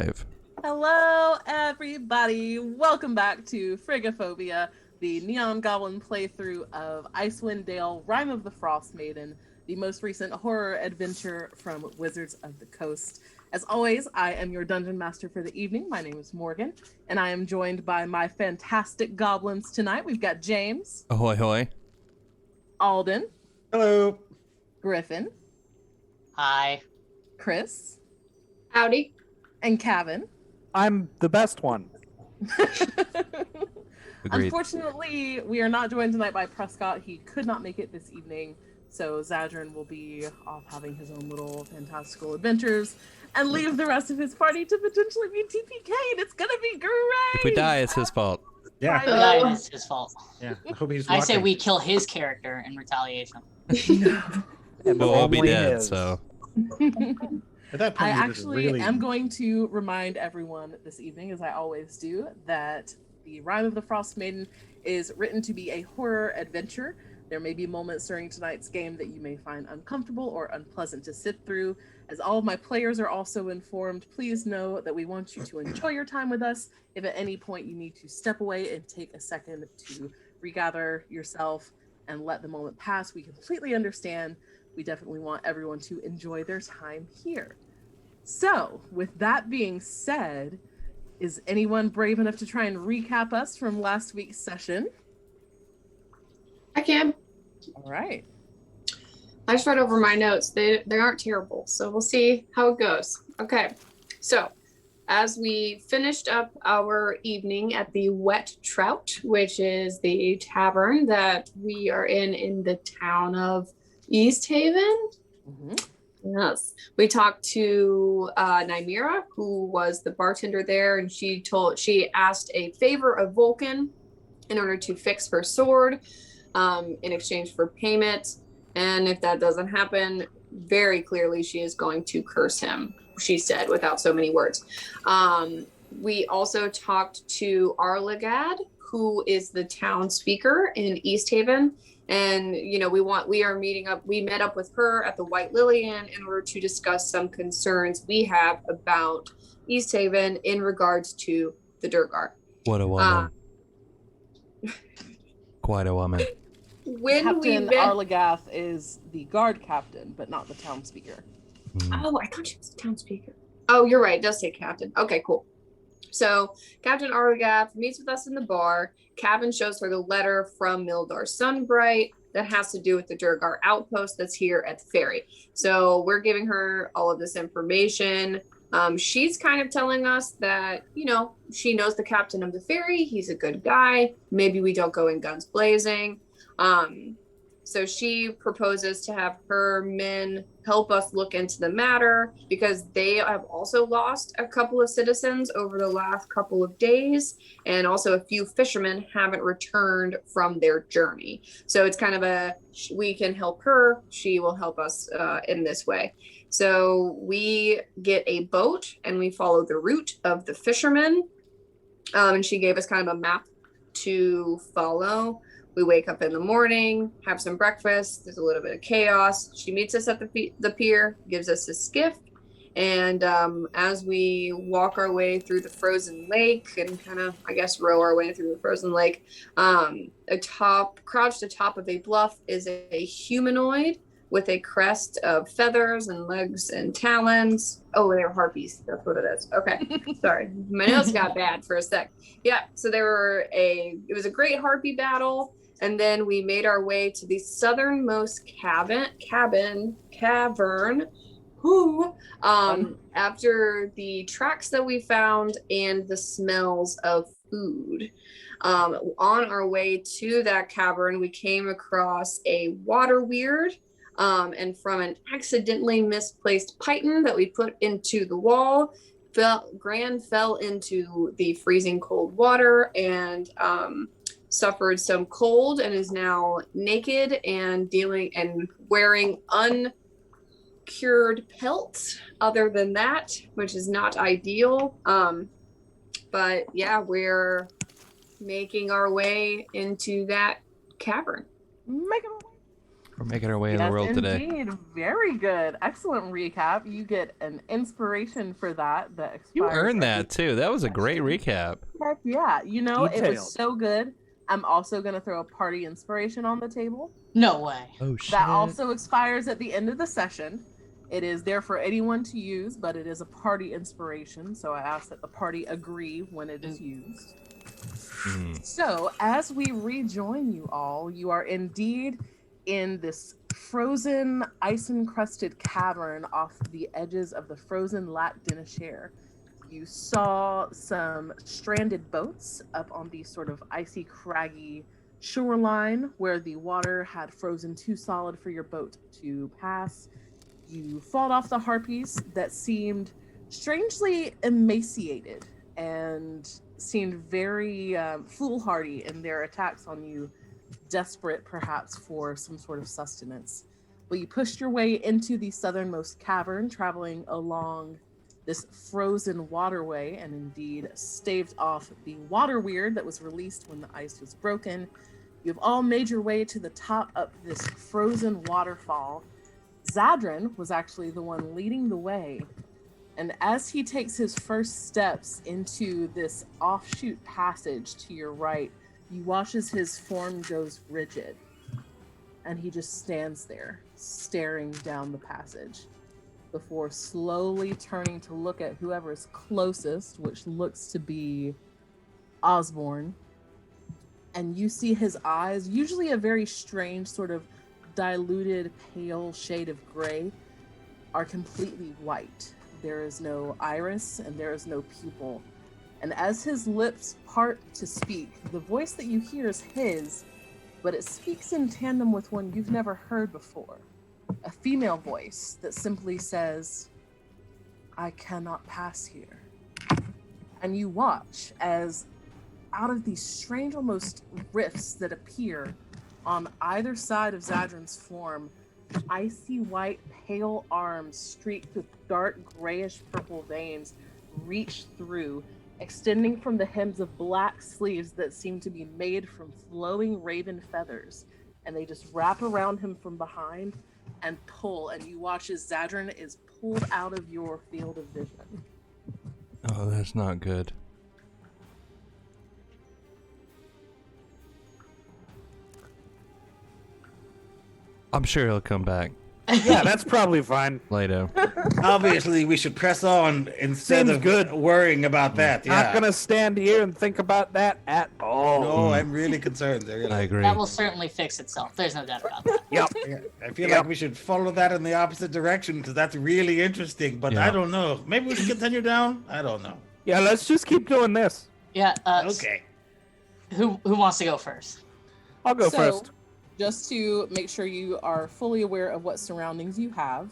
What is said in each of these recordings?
live. Hello, everybody. Welcome back to Frigiphobia, the Neon Goblin playthrough of Icewind Dale, Rime of the Frost Maiden, the most recent horror adventure from Wizards of the Coast. As always, I am your dungeon master for the evening. My name is Morgan, and I am joined by my fantastic goblins tonight. We've got James. Ahoy, hoy. Alden. Hello. Griffin. Hi. Chris. Howdy. And Kevin. I'm the best one. Unfortunately, we are not joined tonight by Prescott. He could not make it this evening, so Zadrin will be off having his own little fantastical adventures and leave the rest of his party to potentially be TPK'd. It's gonna be great! If we die, it's his fault. Yeah. If we die, it's his fault. Yeah. I hope he's I say watching. we kill his character in retaliation. And We'll all be only dead, his. so. At that point, I you're just actually really... am going to remind everyone this evening, as I always do, that the Rime of the Frost Maiden is written to be a horror adventure. There may be moments during tonight's game that you may find uncomfortable or unpleasant to sit through. As all of my players are also informed, please know that we want you to enjoy your time with us. If at any point you need to step away and take a second to regather yourself and let the moment pass, we completely understand. We definitely want everyone to enjoy their time here. So, with that being said, is anyone brave enough to try and recap us from last week's session? I can. All right. I just read over my notes. They aren't terrible, so we'll see how it goes. Okay. So, as we finished up our evening at the Wet Trout, which is the tavern that we are in the town of East Haven. Mm-hmm. Yes, we talked to Nymira, who was the bartender there, and she asked a favor of Vulcan in order to fix her sword in exchange for payment. And if that doesn't happen, very clearly she is going to curse him, she said, without so many words. We also talked to Arlegad, who is the town speaker in East Haven. And, you know, we met up with her at the White Lily Inn in order to discuss some concerns we have about East Haven in regards to the Durgar. What a woman. Quite a woman. Captain Arlegath is the guard captain, but not the town speaker. Oh, I thought she was the town speaker. Oh, you're right. It does say captain. Okay, cool. So Captain Arlegath meets with us in the bar. Cavan shows her the letter from Mildar Sunbright that has to do with the Durgar outpost that's here at the ferry. So we're giving her all of this information. She's kind of telling us that, you know, she knows the captain of the ferry. He's a good guy. Maybe we don't go in guns blazing. So she proposes to have her men help us look into the matter because they have also lost a couple of citizens over the last couple of days. And also a few fishermen haven't returned from their journey. So it's kind of we can help her. She will help us in this way. So we get a boat and we follow the route of the fishermen. And she gave us kind of a map to follow. We wake up in the morning, have some breakfast. There's a little bit of chaos. She meets us at the pier, gives us a skiff. And as we walk our way through the frozen lake and kind of, I guess, row our way through the frozen lake, crouched atop of a bluff is a humanoid with a crest of feathers and legs and talons. Oh, they're harpies. That's what it is. Okay. Sorry. My notes got bad for a sec. Yeah. So it was a great harpy battle. And then we made our way to the southernmost cavern, after the tracks that we found and the smells of food. On our way to that cavern, we came across a water weird, and from an accidentally misplaced python that we put into the wall, Gran fell into the freezing cold water and suffered some cold and is now naked and wearing uncured pelts other than that, which is not ideal. But yeah, we're making our way into that cavern. We're making our way in the world today. Indeed. Very good. Excellent recap. You get an inspiration for that. That You expires earned every that too. That was a great session. recap. Heck yeah. You know, it Detailed. was so good. I'm also going to throw a party inspiration on the table. No way. Oh shit. That also expires at the end of the session. It is there for anyone to use, but it is a party inspiration. So I ask that the party agree when it is used. So as we rejoin you all, you are indeed in this frozen, ice-encrusted cavern off the edges of the frozen Lac de Nicher. You saw some stranded boats up on the sort of icy, craggy shoreline where the water had frozen too solid for your boat to pass. You fought off the harpies that seemed strangely emaciated and seemed very foolhardy in their attacks on you, desperate perhaps for some sort of sustenance. But you pushed your way into the southernmost cavern, traveling along this frozen waterway, and indeed staved off the water weird that was released when the ice was broken. You've all made your way to the top of this frozen waterfall. Zadran was actually the one leading the way, and as he takes his first steps into this offshoot passage to your right, you watch as his form goes rigid, and he just stands there, staring down the passage, before slowly turning to look at whoever is closest, which looks to be Osborne. And you see his eyes, usually a very strange sort of diluted pale shade of gray, are completely white. There is no iris and there is no pupil. And as his lips part to speak, the voice that you hear is his, but it speaks in tandem with one you've never heard before. A female voice that simply says, "I cannot pass here." And you watch as out of these strange almost rifts that appear on either side of Zadran's form, icy white pale arms streaked with dark grayish purple veins reach through, extending from the hems of black sleeves that seem to be made from flowing raven feathers. And they just wrap around him from behind and pull, and you watch as Zadran is pulled out of your field of vision. Oh, that's not good. I'm sure he'll come back Yeah, that's probably fine. later. Obviously, we should press on instead Seems of good. worrying about that. Yeah. Not gonna stand here and think about that at all. No, I'm really concerned. I agree. That will certainly fix itself. There's no doubt about that. Yep. Yeah, I feel Yep. like we should follow that in the opposite direction because that's really interesting. But Yeah. I don't know. Maybe we should continue down. I don't know. Yeah, let's just keep doing this. Yeah. Okay. Who wants to go first? I'll go So, first. just to make sure you are fully aware of what surroundings you have,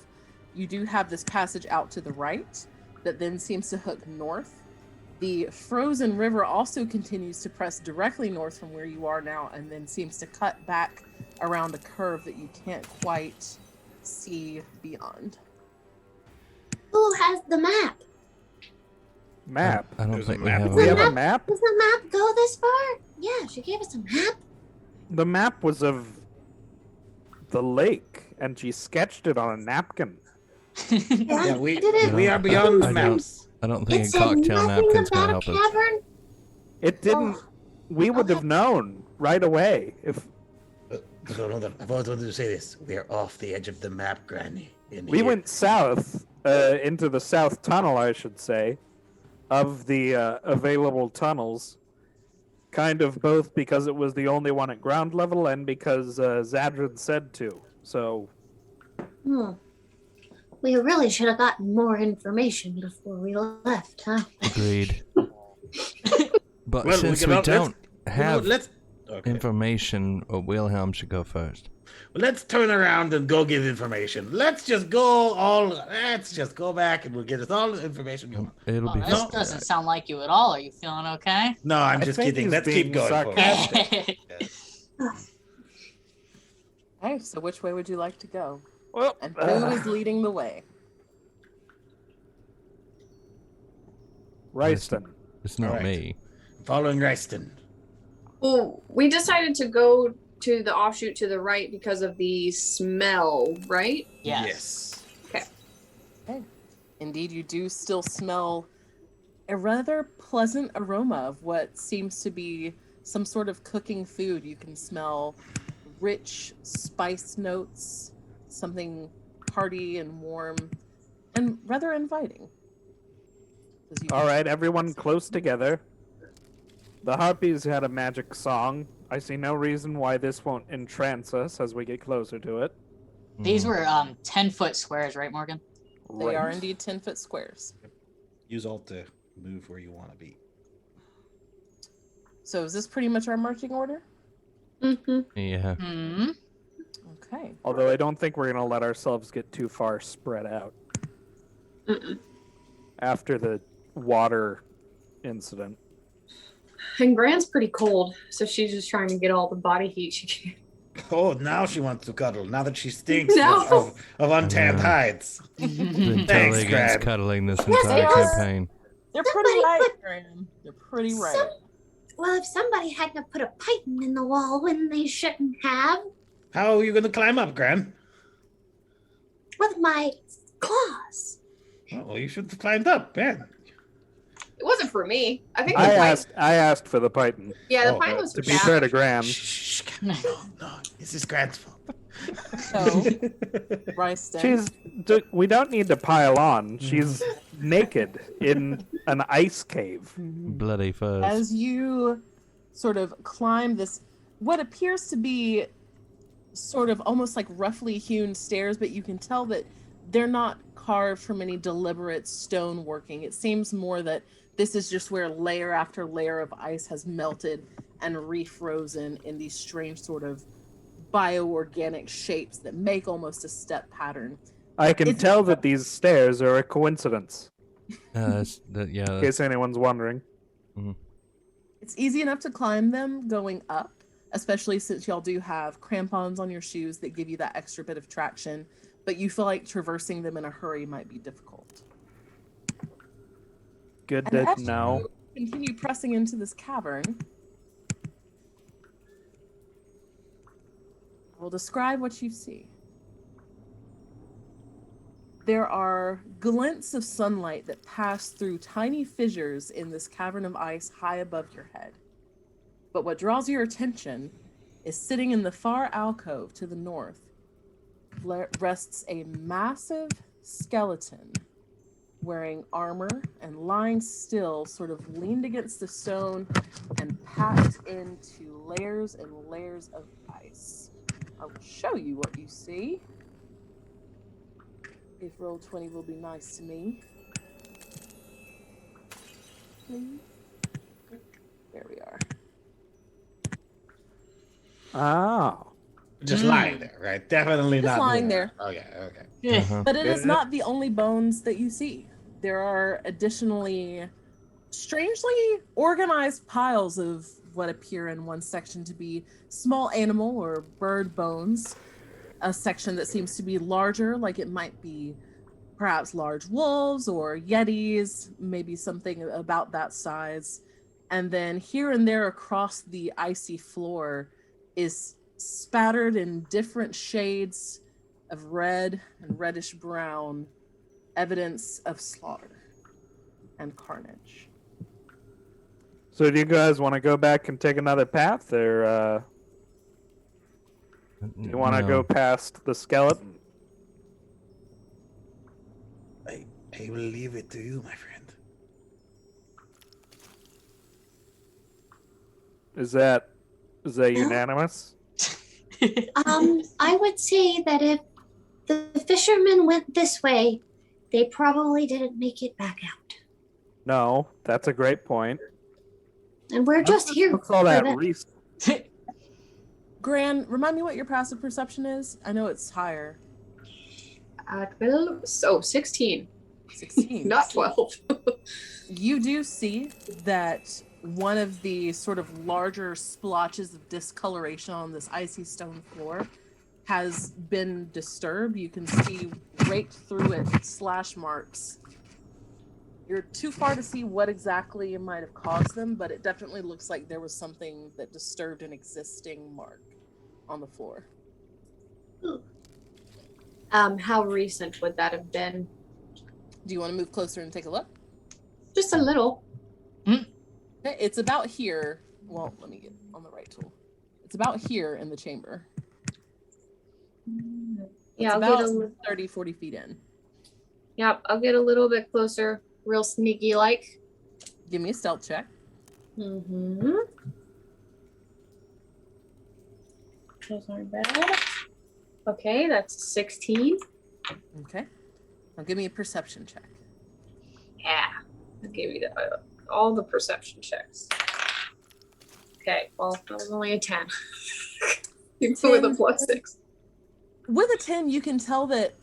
you do have this passage out to the right that then seems to hook north. The frozen river also continues to press directly north from where you are now and then seems to cut back around a curve that you can't quite see beyond. Who has the map? Map. I don't There's think a we map. have We a have a map? Does the map go this far? Yeah, she gave us a map. The map was of the lake, and she sketched it on a napkin. Yeah, we I didn't. we are beyond the I don't- maps. I don't It think a said cocktail nothing napkin's gonna about help a us. cavern. It didn't. We would have known right away if So hold on. I wanted to say this. We are off the edge of the map, Granny. we went south, into the south tunnel, I should say, of the available tunnels. Kind of both because it was the only one at ground level and because Zadran said to. So, We really should have gotten more information before we left, huh? Agreed. But Well, since we we can- don't You know, have let's okay. information, Wilhelm should go first. Let's turn around and go get information. Let's just go back and we'll get us all the information we want. It'll Oh, be this No. doesn't sound like you at all. Are you feeling okay? No, I'm I just think kidding. he's Let's being keep going. forward. sarcastic. Okay, so which way would you like to go? well, And who is leading the way? Royston. It's not Alright. me. Following Ryston. Well, we decided to go to the offshoot to the right because of the smell, right? Yes. Okay. Indeed, you do still smell a rather pleasant aroma of what seems to be some sort of cooking food. You can smell rich spice notes, something hearty and warm, and rather inviting. All right, everyone close together. The harpies had a magic song. I see no reason why this won't entrance us as we get closer to it. These were 10-foot squares, right, Morgan? They are indeed 10-foot squares. Use Alt to move where you want to be. So is this pretty much our marching order? Mm-hmm. Yeah. Hmm. Okay. Although I don't think we're going to let ourselves get too far spread out after the water incident. And Gran's pretty cold, so she's just trying to get all the body heat she can. Oh, now she wants to cuddle. Now that she stinks No. of untanned hides. Been Thanks, totally against Grant. cuddling this Yes, entire they are. campaign. They're pretty Somebody right, put- Graham. They're pretty right. Some- Well, if somebody hadn't put a python in the wall when they shouldn't have, How are you going to climb up, Gran? with my claws. Oh, well, you should have climbed up, man. It wasn't for me. I think the I asked for the python. Yeah, the Oh, pine was To for be fair to Graham, Shh, no, this is Gran's fault. So, Rice we don't need to pile on. She's naked in an ice cave. Bloody fuzz. as you sort of climb this, what appears to be sort of almost like roughly hewn stairs, but you can tell that they're not carved from any deliberate stone working. It seems more that this is just where layer after layer of ice has melted and refrozen in these strange sort of bioorganic shapes that make almost a step pattern. I can It's- tell that these stairs are a coincidence, Yeah, in case anyone's wondering. It's easy enough to climb them going up, especially since y'all do have crampons on your shoes that give you that extra bit of traction, but you feel like traversing them in a hurry might be difficult. Good And to as know. you continue pressing into this cavern, I will describe what you see. There are glints of sunlight that pass through tiny fissures in this cavern of ice high above your head. But what draws your attention is sitting in the far alcove to the north rests a massive skeleton wearing armor and lying still, sort of leaned against the stone and packed into layers and layers of ice. I will show you what you see. If Roll20 will be nice to me. Please. There we are. Oh. Just lying there, right? Definitely Just not lying moving. there. Okay. Yeah. Uh-huh. But it is Yeah. not the only bones that you see. There are additionally strangely organized piles of what appear in one section to be small animal or bird bones. A section that seems to be larger, like it might be perhaps large wolves or yetis, maybe something about that size. And then here and there across the icy floor is spattered in different shades of red and reddish brown evidence of slaughter and carnage. So do you guys want to go back and take another path, or do you want to go past the skeleton? I will leave it to you, my friend. Is that unanimous? I would say that if the fishermen went this way, they probably didn't make it back out. No, that's a great point. And we're just here What's all for that that. research? Gran, remind me what your passive perception is? I know it's higher. 12. So 16. 16. Not 12. You do see that one of the sort of larger splotches of discoloration on this icy stone floor has been disturbed. You can see raked through it slash marks. You're too far to see what exactly might have caused them, but it definitely looks like there was something that disturbed an existing mark. on the floor. How recent would that have been? Do you want to move closer and take a look? Just a little. Okay, it's about here. Well, let me get on the right tool. It's about here in the chamber. Yeah, It's I'll get about 30, 40 feet in. Yep, I'll get a little bit closer, real sneaky like. Give me a stealth check. Mm-hmm. Those aren't bad. Okay, that's 16. Okay. Now give me a perception check. Yeah, I'll give you all the perception checks. Okay, well, that was only a 10. Even with a +6. With a 10, you can tell that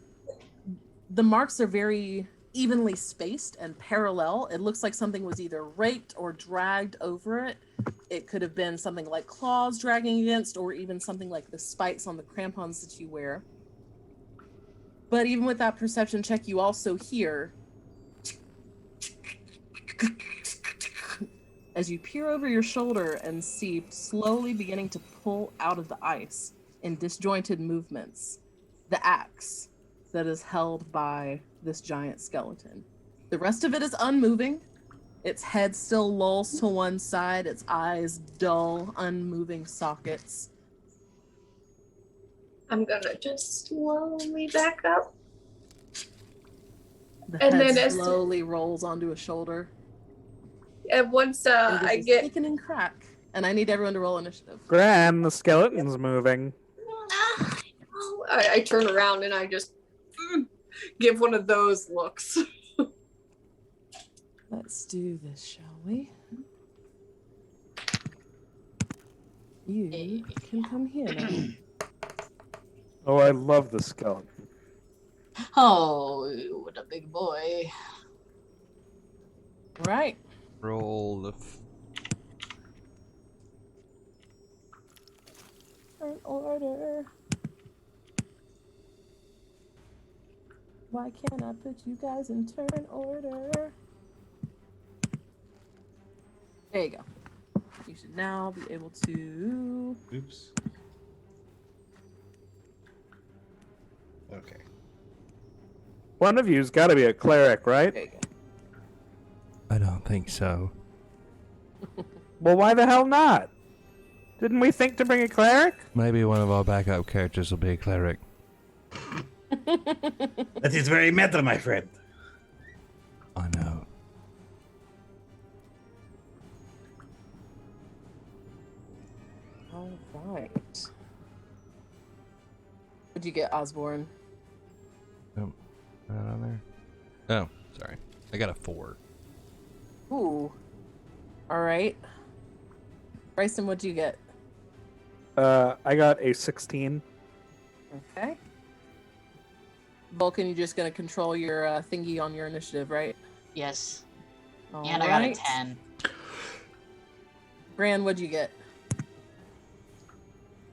the marks are very evenly spaced and parallel. It looks like something was either raked or dragged over it. It could have been something like claws dragging against, or even something like the spikes on the crampons that you wear. But even with that perception check, you also hear as you peer over your shoulder and see slowly beginning to pull out of the ice in disjointed movements the axe that is held by this giant skeleton. The rest of it is unmoving. Its head still lolls to one side, its eyes dull, unmoving sockets. I'm gonna just slowly back up. The And head then as- slowly rolls onto a shoulder. And once And I there's a get sickening crack. And I need everyone to roll initiative. Gran, the skeleton's moving. I turn around and I just give one of those looks. Let's do this, shall we? You can come here now. Oh, I love the skeleton. Oh, what a big boy. Right. Roll the. Turn order. Why can't I put you guys in turn order? There you go. You should now be able to. Oops. Okay. One of you's got to be a cleric, right? There you go. I don't think so. Well, why the hell not? Didn't we think to bring a cleric? Maybe one of our backup characters will be a cleric. That is very meta, my friend. I know. All right. What'd you get, Osborne? Oh, not on there. Oh, sorry. I got a 4. Ooh. All right. Bryson, what'd you get? I got a 16. Okay. Vulcan, you're just gonna control your thingy on your initiative, right? Yes. All And I got a right. 10. Gran, what'd you get?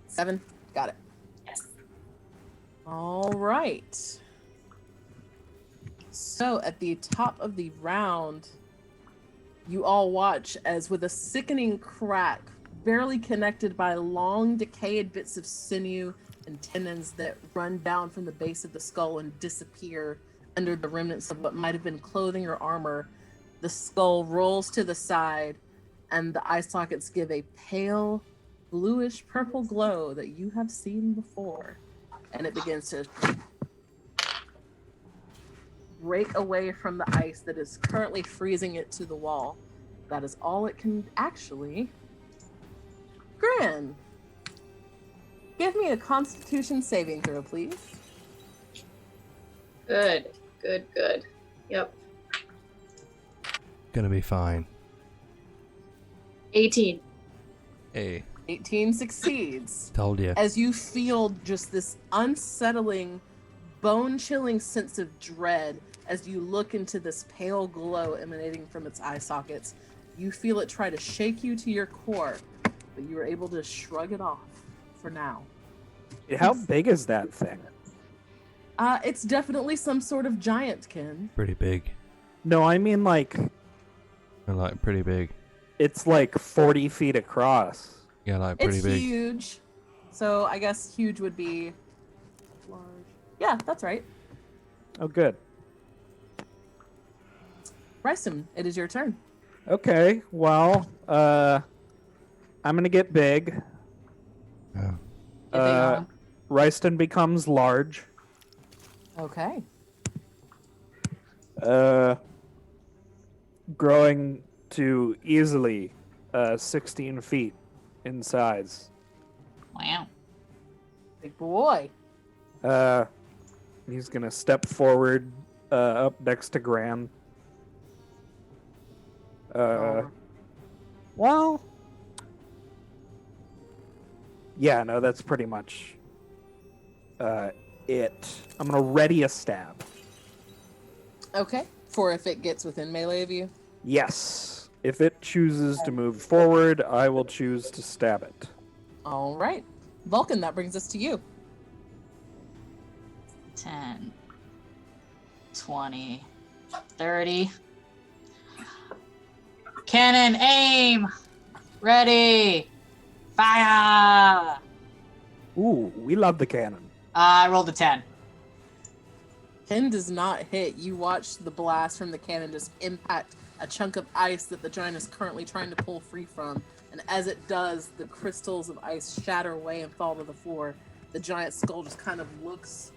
7? Got it. Yes. All right. So at the top of the round, you all watch as with a sickening crack, barely connected by long decayed bits of sinew and tendons that run down from the base of the skull and disappear under the remnants of what might have been clothing or armor, the skull rolls to the side and the eye sockets give a pale bluish purple glow that you have seen before, and it begins to break away from the ice that is currently freezing it to the wall. That is all it can actually. Gran, give me a Constitution saving throw, please. Good. Yep. Gonna be fine. 18. Hey, 18 succeeds. told you. As you feel just this unsettling, bone-chilling sense of dread as you look into this pale glow emanating from its eye sockets. You feel it try to shake you to your core, but you are able to shrug it off for now. How big is that thing? It's definitely some sort of giant, Ken. Pretty big. No, I mean like I like pretty big. it's like 40 feet across. Yeah, like pretty It's big. huge. So I guess huge would be large. Yeah, that's right. Oh, good. Ryston, it is your turn. Okay, well, I'm gonna get big. Oh. Get big on him. Ryston becomes large. Okay. Growing to easily 16 feet in size. Wow. Big boy. He's gonna step forward up next to Gran. Well, yeah, no, that's pretty much it. I'm gonna ready a stab. Okay. For if it gets within melee of you. Yes. If it chooses to move forward, I will choose to stab it. All right. Vulcan, that brings us to you. 10, 20, 30. Cannon, aim! Ready! Fire! Ooh, we love the cannon. I rolled a 10. 10 does not hit. You watch the blast from the cannon just impact a chunk of ice that the giant is currently trying to pull free from. And as it does, the crystals of ice shatter away and fall to the floor. The giant skull just kind of looks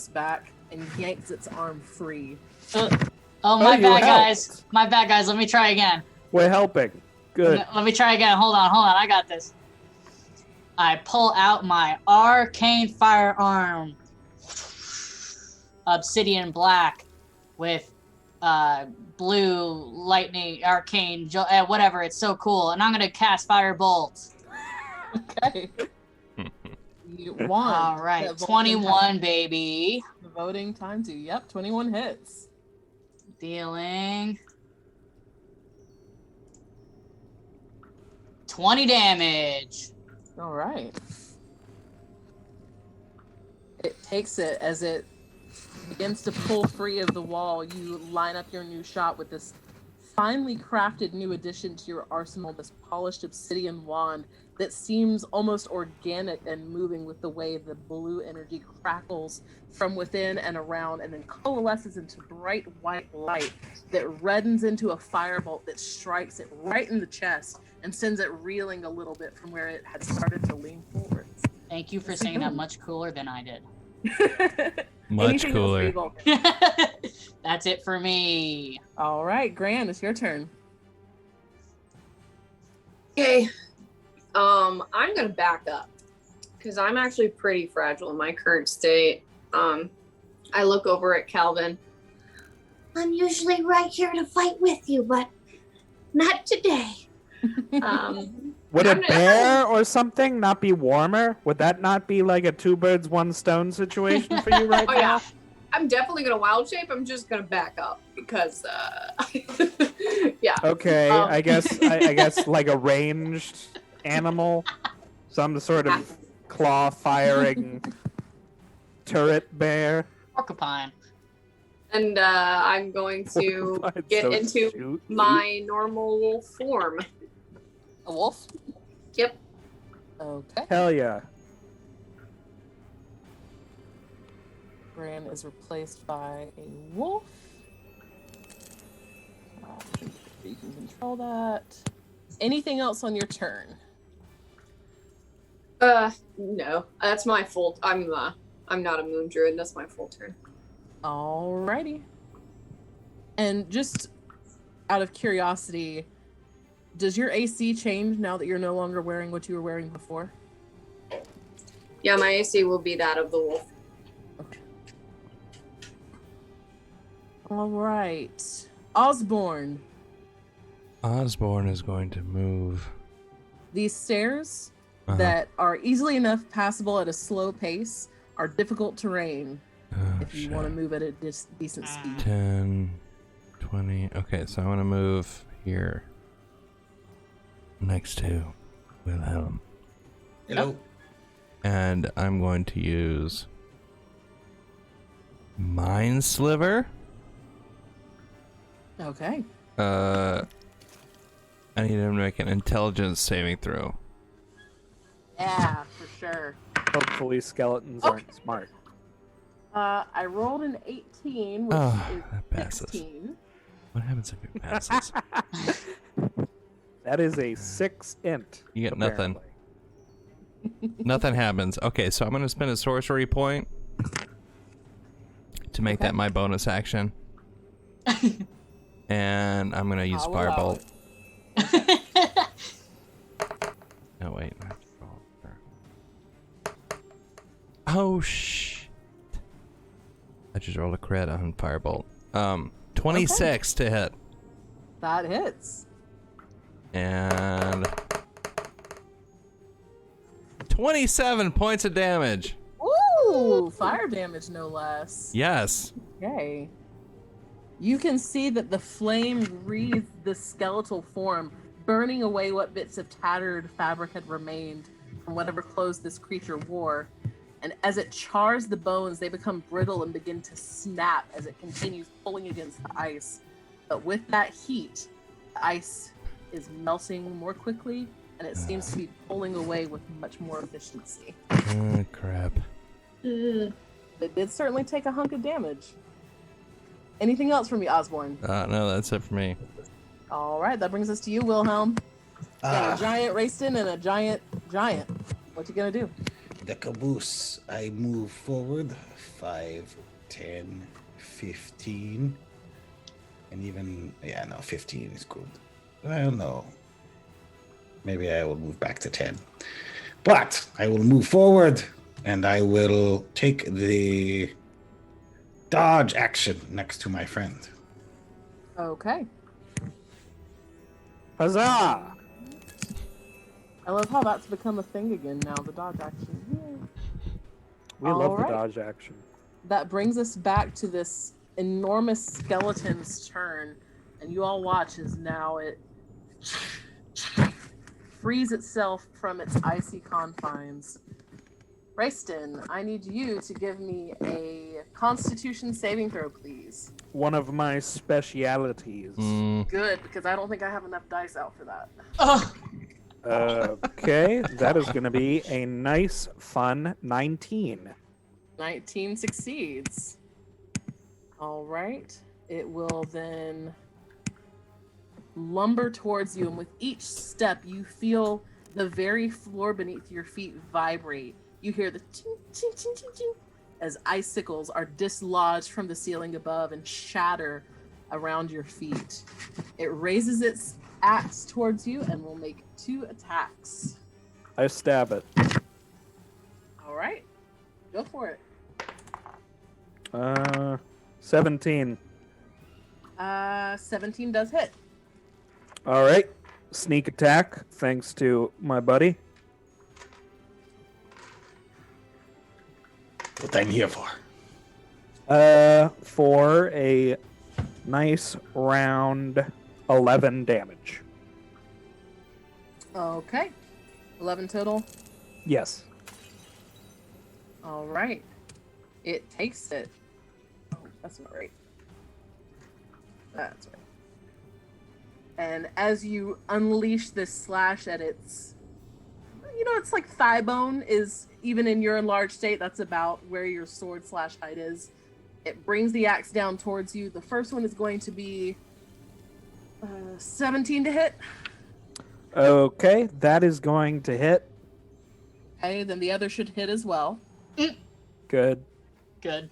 back and yanks its arm free. Oh, my you bad, helped. guys. My bad, guys. Let me try again. We're helping. Good. Let me try again. Hold on. I got this. I pull out my arcane firearm. Obsidian black with blue lightning arcane whatever. It's so cool. And I'm going to cast firebolt. Okay. You won. All right. 21, baby. The voting time to, yep, 21 hits. Dealing 20 damage. All right. It takes it as it begins to pull free of the wall. You line up your new shot with this finely crafted new addition to your arsenal, this polished obsidian wand that seems almost organic and moving with the way the blue energy crackles from within and around and then coalesces into bright white light that reddens into a firebolt that strikes it right in the chest and sends it reeling a little bit from where it had started to lean forward. Thank you for saying that much cooler than I did. Much Anything else for you, cooler. Vulcan? That's it for me. All right, Gran, it's your turn. Okay. I'm gonna back up because I'm actually pretty fragile in my current state. I look over at Calvin. I'm usually right here to fight with you, but not today. Would I'm a gonna- bear or something not be warmer? Would that not be like a two birds, one stone situation for you right Oh now? yeah, I'm definitely gonna wild shape. I'm just gonna back up because, yeah. Okay, I guess like a ranged animal, some sort of claw firing turret bear. Porcupine. And I'm going to Porcupine, get so into shoot. my normal form. A wolf? Yep. Okay. Hell yeah. Gran is replaced by a wolf. You can control that. Anything else on your turn? No, that's my full. I'm not a moon druid. That's my full turn. Alrighty. And just out of curiosity, does your AC change now that you're no longer wearing what you were wearing before? Yeah, my AC will be that of the wolf. Okay. All right. Osborne, Osborne is going to move. these stairs Uh-huh. that are easily enough passable at a slow pace are difficult terrain Oh, if you shit. want to move at a decent speed. 10, 20. Okay, so I want to move here. Next to Wilhelm. Hello. And I'm going to use Mind Sliver. Okay. I need him to make an intelligence saving throw. Yeah, for sure. Hopefully skeletons aren't smart. I rolled an 18, which Oh, is that passes. 16. What happens if it passes? That is a 6 int. You get nothing. apparently. Nothing happens. Okay, so I'm gonna spend a sorcery point to make that my bonus action. And I'm gonna use I'll allow Firebolt. Oh wait. I have to roll there. Oh shh. I just rolled a crit on Firebolt. 26 to hit. That hits. And 27 points of damage. Ooh, fire damage no less. Yes. Okay. You can see that the flame wreathes the skeletal form, burning away what bits of tattered fabric had remained from whatever clothes this creature wore. And as it chars the bones, they become brittle and begin to snap as it continues pulling against the ice. But with that heat, the ice is melting more quickly, and it seems to be pulling away with much more efficiency. Oh, crap. Ugh. It did certainly take a hunk of damage. Anything else from you, Osborne? No, that's it for me. All right, that brings us to you, Wilhelm. Got Ah, a giant Rayston and a giant. What you gonna do? the caboose. I move forward 5, 10, 15. And even, 15 is good. Well, no. Maybe I will move back to 10. But I will move forward and I will take the dodge action next to my friend. Okay. Huzzah! I love how that's become a thing again now, the dodge action. Yay. We love All the right. dodge action. That brings us back to this enormous skeleton's turn, and you all watch as now it frees itself from its icy confines. Rayston, I need you to give me a Constitution saving throw, please. One of my specialities. Good, because I don't think I have enough dice out for that. Oh, Okay, that is going to be a nice, fun 19. 19 succeeds. All right. It will then lumber towards you, and with each step, you feel the very floor beneath your feet vibrate. You hear the ching, ching, ching, ching, ching, as icicles are dislodged from the ceiling above and shatter around your feet. It raises its axe towards you and will make 2 attacks. I stab it. All right. Go for it. 17. 17 does hit. All right. Sneak attack, thanks to my buddy. What I'm here for. For a nice round 11 damage. Okay. 11 total. Yes. All right. It takes it. Oh, that's not right. That's right. And as you unleash this slash at its, it's like thigh bone is, even in your enlarged state, that's about where your sword slash height is. It brings the axe down towards you. The first one is going to be 17 to hit. Okay, that is going to hit. Okay, then the other should hit as well. Good. good.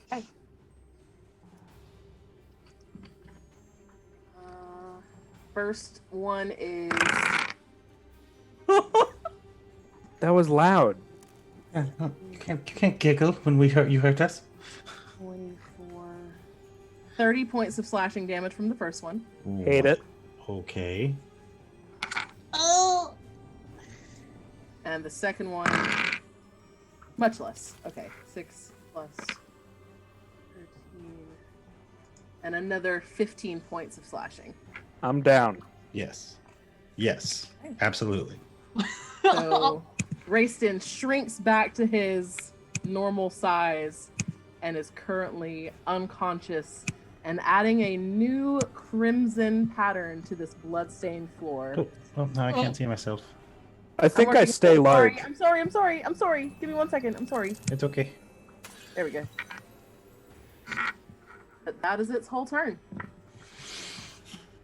First one is That was loud. You can't giggle when you hurt us. 24, 30 points of slashing damage from the first one. Hate it. Okay. Oh, And the second one, much less. Okay, 6 plus 13. And another 15 points of slashing. I'm down. Yes. Yes. Absolutely. So Rayston shrinks back to his normal size and is currently unconscious and adding a new crimson pattern to this bloodstained floor. Oh, now I can't see myself. I think I working stay so- large. I'm sorry. Give me 1 second. I'm sorry. It's okay. There we go. But that is its whole turn.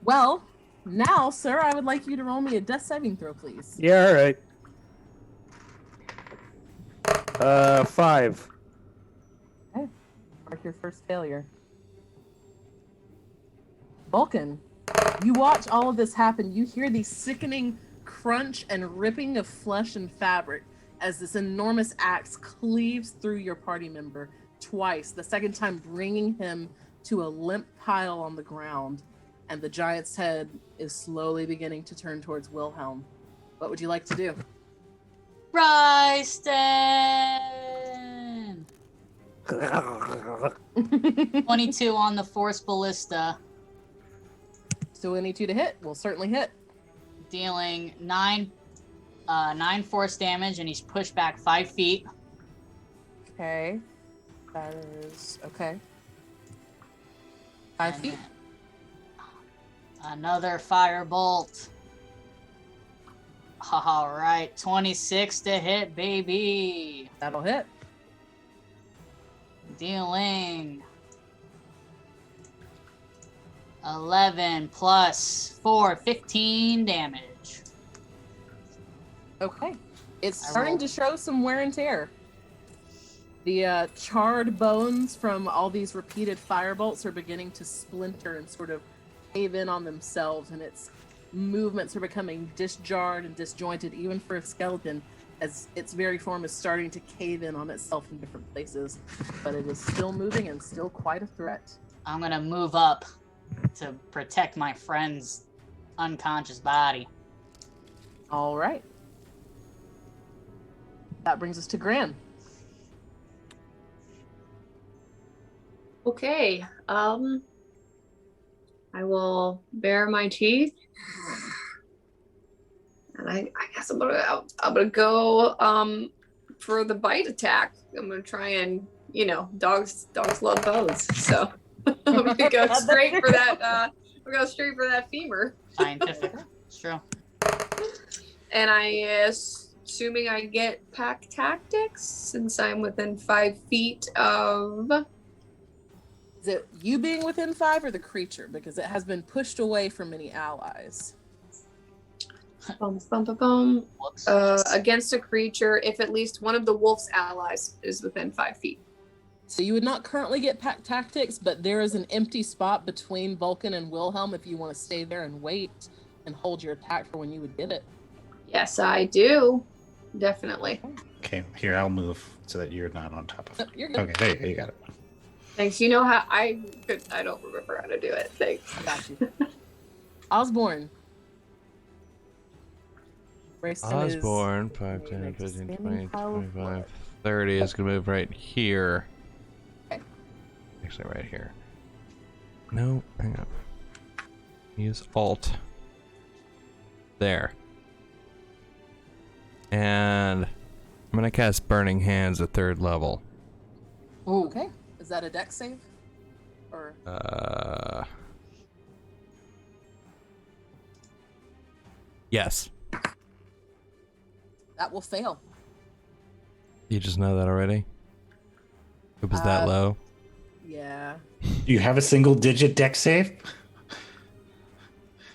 Well, now, sir, I would like you to roll me a death saving throw, please. Yeah, all right. 5. Mark your first failure. Vulcan, you watch all of this happen. You hear the sickening crunch and ripping of flesh and fabric as this enormous axe cleaves through your party member twice, the second time bringing him to a limp pile on the ground, and the giant's head is slowly beginning to turn towards Wilhelm. What would you like to do? Ryston! 22 on the Force Ballista, Still 22 to hit. Will certainly hit. dealing 9 force damage, and he's pushed back 5 feet. Okay. That is okay. 5 And feet. Another firebolt. All right, 26 to hit, baby. That'll hit. Dealing 11 plus 4, 15 damage. Okay. It's I starting rolled. to show some wear and tear. The charred bones from all these repeated firebolts are beginning to splinter and sort of cave in on themselves, and its movements are becoming disjarred and disjointed, even for a skeleton, as its very form is starting to cave in on itself in different places. But it is still moving and still quite a threat. I'm gonna move up to protect my friend's unconscious body. All right. That brings us to Gran. Okay. I will bare my teeth. And I guess I'm gonna go for the bite attack. I'm gonna try and dogs love bones, so I'm gonna go straight for that. We'll go straight for that femur. Scientific. It's true. And assuming I get pack tactics since I'm within 5 feet of. Is it you being within 5 or the creature? Because it has been pushed away from many allies. Bum, bum, bum, bum. Whoops. Against a creature if at least one of the wolf's allies is within 5 feet. So you would not currently get pack tactics, but there is an empty spot between Vulcan and Wilhelm if you want to stay there and wait and hold your attack for when you would get it. Yes, I do. Definitely. Okay, here, I'll move so that you're not on top of it. Yep, you're good. Okay, there you go. You got it. Thanks. You know how I don't remember how to do it. Thanks. I got you. Osborne. Rayston is- Osborne, 5, 10, 15, 20, 25, 30 is going to move right here. Okay. Actually, right here. No, hang on. Use Alt. There. And I'm going to cast Burning Hands at 3rd level. Ooh, okay. Is that a dex save? Or Yes. that will fail. You just know that already? It was that low? Yeah. Do you have a single digit deck save?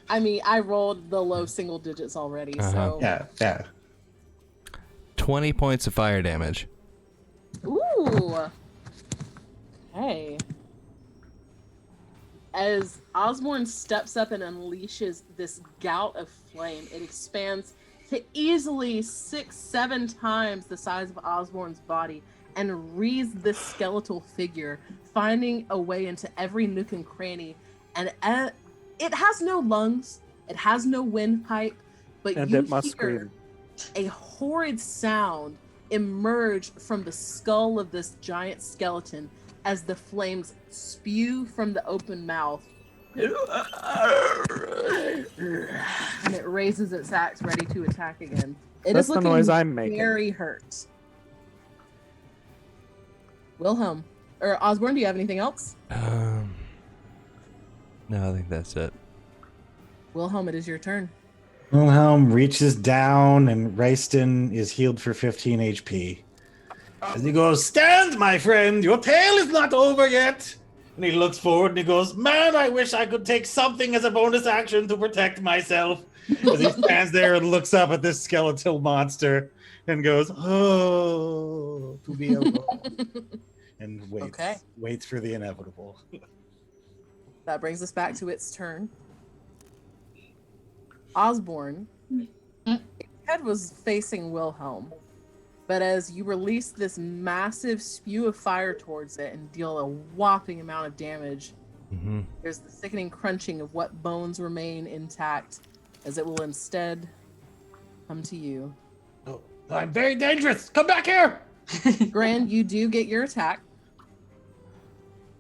I mean, I rolled the low single digits already, so. Yeah. 20 points of fire damage. Ooh. Okay. As Osborne steps up and unleashes this gout of flame, it expands to easily 6-7 times the size of Osborne's body and wreathes this skeletal figure, finding a way into every nook and cranny. And it has no lungs, it has no windpipe, but And you it must hear scream. a horrid sound emerge from the skull of this giant skeleton as the flames spew from the open mouth. And it raises its axe ready to attack again. It That's is the looking noise I'm making. very hurt. Wilhelm. Or Osborne, do you have anything else? No, I think that's it. Wilhelm, it is your turn. Wilhelm reaches down, and Ryston is healed for 15 HP. As he goes, "Stand, my friend! Your tale is not over yet!" And he looks forward and he goes, "Man, I wish I could take something as a bonus action to protect myself." As he stands there and looks up at this skeletal monster and goes, "Oh, to be alone." And waits. Okay. Waits for the inevitable. That brings us back to its turn. Osborne, its head was facing Wilhelm, but as you release this massive spew of fire towards it and deal a whopping amount of damage, there's the sickening crunching of what bones remain intact, as it will instead come to you. Oh, I'm very dangerous. Come back here. Gran, you do get your attack.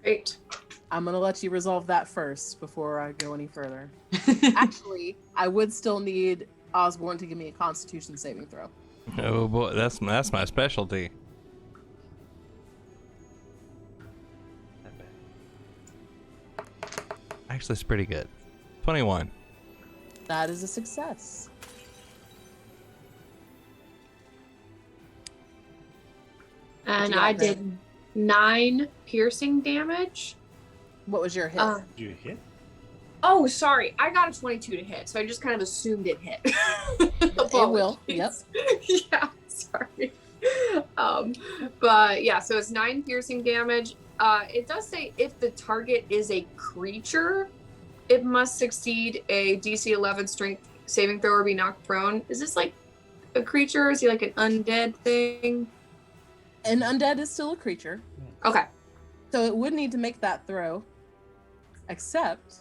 Great. I'm going to let you resolve that first before I go any further. Actually, I would still need Osborne to give me a Constitution saving throw. Oh boy, that's my specialty. Actually, it's pretty good. 21. That is a success. And you got, I Greg? did 9 piercing damage. What was your hit? Did you hit? Oh, sorry. I got a 22 to hit, so I just kind of assumed it hit. It will. Yep. Yeah, sorry. But yeah, so it's 9 piercing damage. It does say if the target is a creature, it must succeed a DC 11 strength saving throw or be knocked prone. Is this like a creature? Is he like an undead thing? An undead is still a creature, Okay. so it would need to make that throw. Except,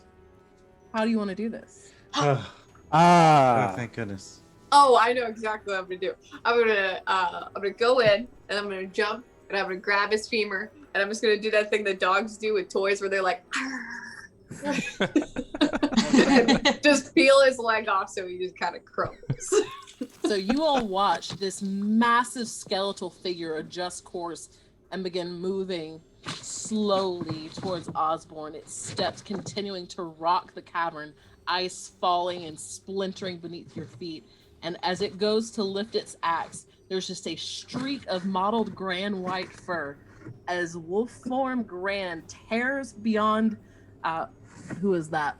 how do you want to do this? Oh, Ah. thank goodness. Oh, I know exactly what I'm gonna do. I'm gonna go in and I'm gonna jump and I'm gonna grab his femur and I'm just gonna do that thing that dogs do with toys where they're like, and just peel his leg off so he just kind of crumbles. So you all watch this massive skeletal figure adjust course and begin moving slowly towards Osborne, its steps continuing to rock the cavern, ice falling and splintering beneath your feet. And as it goes to lift its axe, there's just a streak of mottled Gran white fur as wolf form Gran tears beyond, who is that?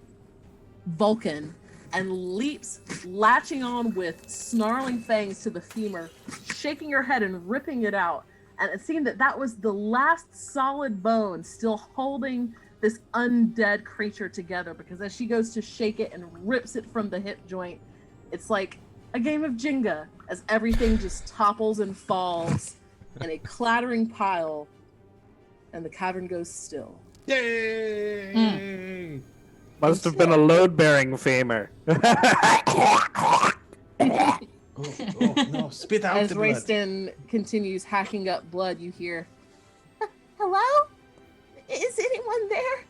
Vulcan, and leaps, latching on with snarling fangs to the femur, shaking her head and ripping it out. And it seemed that was the last solid bone still holding this undead creature together, because as she goes to shake it and rips it from the hip joint, it's like a game of Jenga as everything just topples and falls in a clattering pile, and the cavern goes still. Yay! Must have been a load-bearing femur. Oh, no, spit out As the blood. Rayston continues hacking up blood, you hear, "Hello? Is anyone there?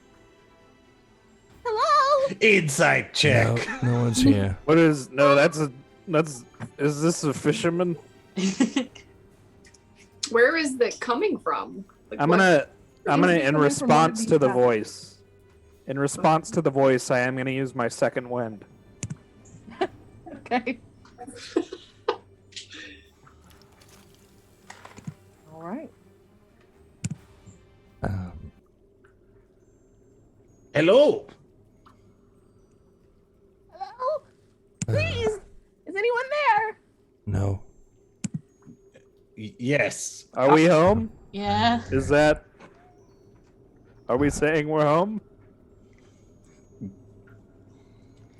Hello?" Insight check. No one's here. What is? No, that's. Is this a fisherman? Where is that coming from? Like, I'm what- gonna, in coming from response one of to the these voice. In response to the voice, I am gonna use my second wind. Okay. All right. Hello. Hello? Please? Is anyone there? No. Yes. Are we home? Yeah. Is that? Are we saying we're home?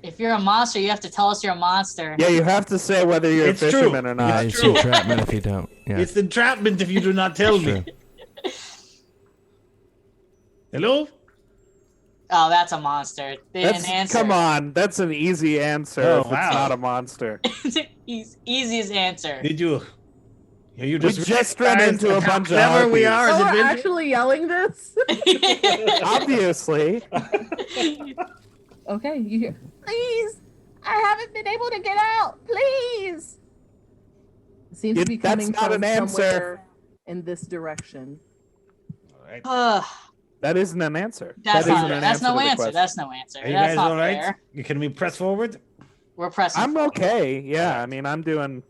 If you're a monster, you have to tell us you're a monster. Yeah, you have to say whether you're It's a true. fisherman or Yeah, not. it's true. entrapment if you don't. Yeah. It's entrapment if you do not tell me. True. Hello? Oh, that's a monster. They didn't answer. Come on, that's an easy answer Oh, if wow. it's not a monster. Easiest answer. Did you? Yeah, you We just ran recognized into a how bunch of clever we harpies. are as Oh, we're adventurers? actually yelling this? Obviously. Okay, you hear, "Please! I haven't been able to get out! Please!" It seems to be That's coming not from an answer. somewhere in this direction. All right. Ugh, That isn't an answer. that's That not. isn't an That's no to the answer. question. That's no answer. Are you That's guys not all right? fair. Can we press forward? We're pressing. I'm forward. okay. Yeah, I mean, I'm doing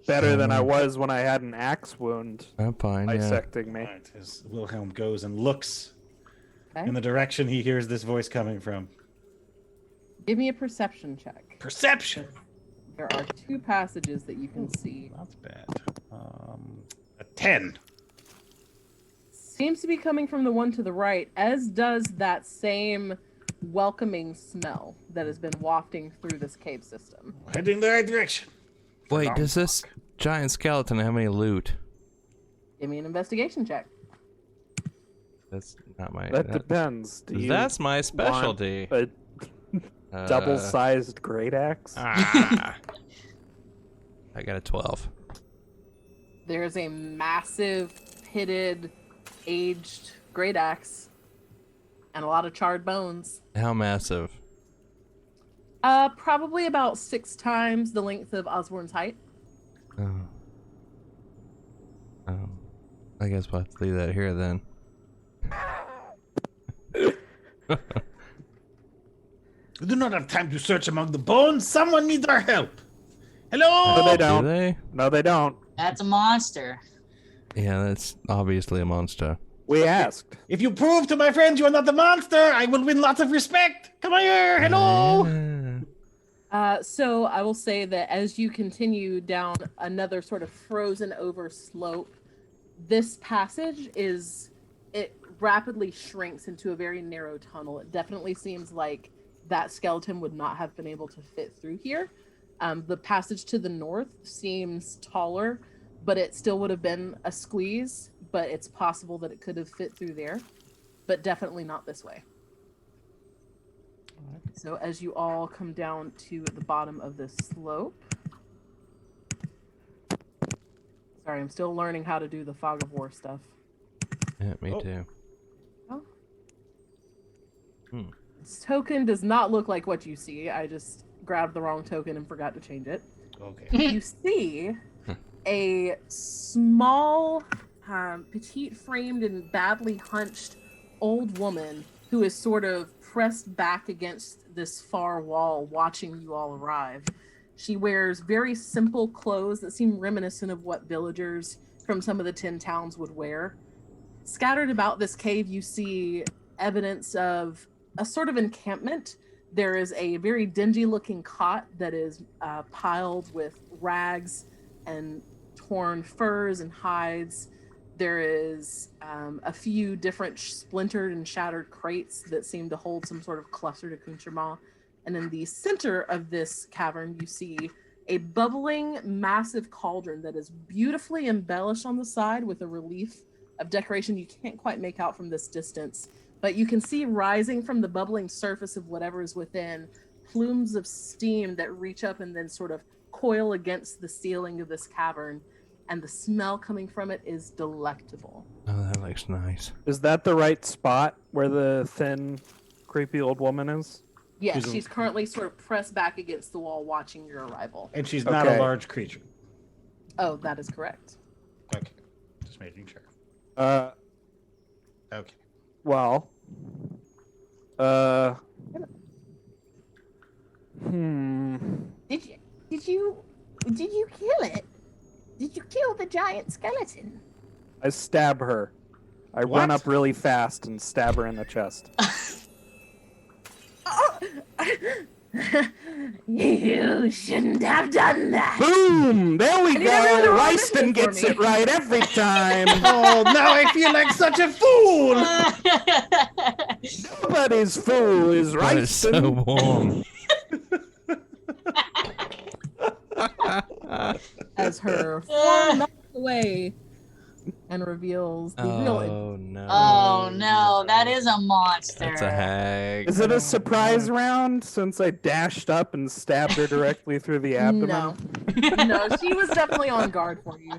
better than I was when I had an axe wound I'm fine. Yeah. dissecting me. Alright, as Wilhelm goes and looks Okay. in the direction he hears this voice coming from. Give me a perception check. Perception! There are 2 passages that you can see. That's bad. A 10. Seems to be coming from the one to the right, as does that same welcoming smell that has been wafting through this cave system. Heading the right direction. Wait, does this giant skeleton have any loot? Give me an investigation check. That's not my. That depends. Do you That's my want specialty. a double-sized great axe? I got a 12. There's a massive, pitted, aged great axe and a lot of charred bones. How massive? Probably about 6 times the length of Osborne's height. Oh. I guess we'll have to leave that here then. We do not have time to search among the bones. Someone needs our help. Hello? No, they Do don't. they? No, they don't. That's a monster. Yeah, that's obviously a monster. We asked. If you prove to my friends you are not the monster, I will win lots of respect. Come here. Hello? So I will say that as you continue down another sort of frozen over slope, this passage it rapidly shrinks into a very narrow tunnel. It definitely seems like that skeleton would not have been able to fit through here. The passage to the north seems taller, but it still would have been a squeeze, but it's possible that it could have fit through there, but definitely not this way. So as you all come down to the bottom of this slope. Sorry, I'm still learning how to do the fog of war stuff. Yeah, me Oh. too. Oh. Hmm. This token does not look like what you see. I just grabbed the wrong token and forgot to change it. Okay. You see a small, petite framed and badly hunched old woman who is sort of pressed back against this far wall watching you all arrive. She wears very simple clothes that seem reminiscent of what villagers from some of the 10 towns would wear. Scattered about this cave, you see evidence of a sort of encampment. There is a very dingy looking cot that is piled with rags and torn furs and hides. There is a few different splintered and shattered crates that seem to hold some sort of clustered accoutrement. And in the center of this cavern, you see a bubbling, massive cauldron that is beautifully embellished on the side with a relief of decoration you can't quite make out from this distance. But you can see rising from the bubbling surface of whatever is within plumes of steam that reach up and then sort of coil against the ceiling of this cavern. And the smell coming from it is delectable. Oh, that looks nice. Is that the right spot where the thin, creepy old woman is? Yes, she's currently sort of pressed back against the wall watching your arrival. And she's not a Okay. large creature. Oh, that is correct. Okay. Just making sure. Okay. Well. Did you kill it? Did you kill the giant skeleton? I stab her. I What? run up really fast and stab her in the chest. You shouldn't have done that. Boom! There we I need everyone to go! roll Ryston initiative for gets me. it right every time! Oh, now I feel like such a fool! Nobody's fool is But it's so Ryston. warm. As her form melts away and reveals the real. Oh no. Oh no, that is a monster. That's a hag. Is it a surprise round since I dashed up and stabbed her directly through the abdomen? No, she was definitely on guard for you.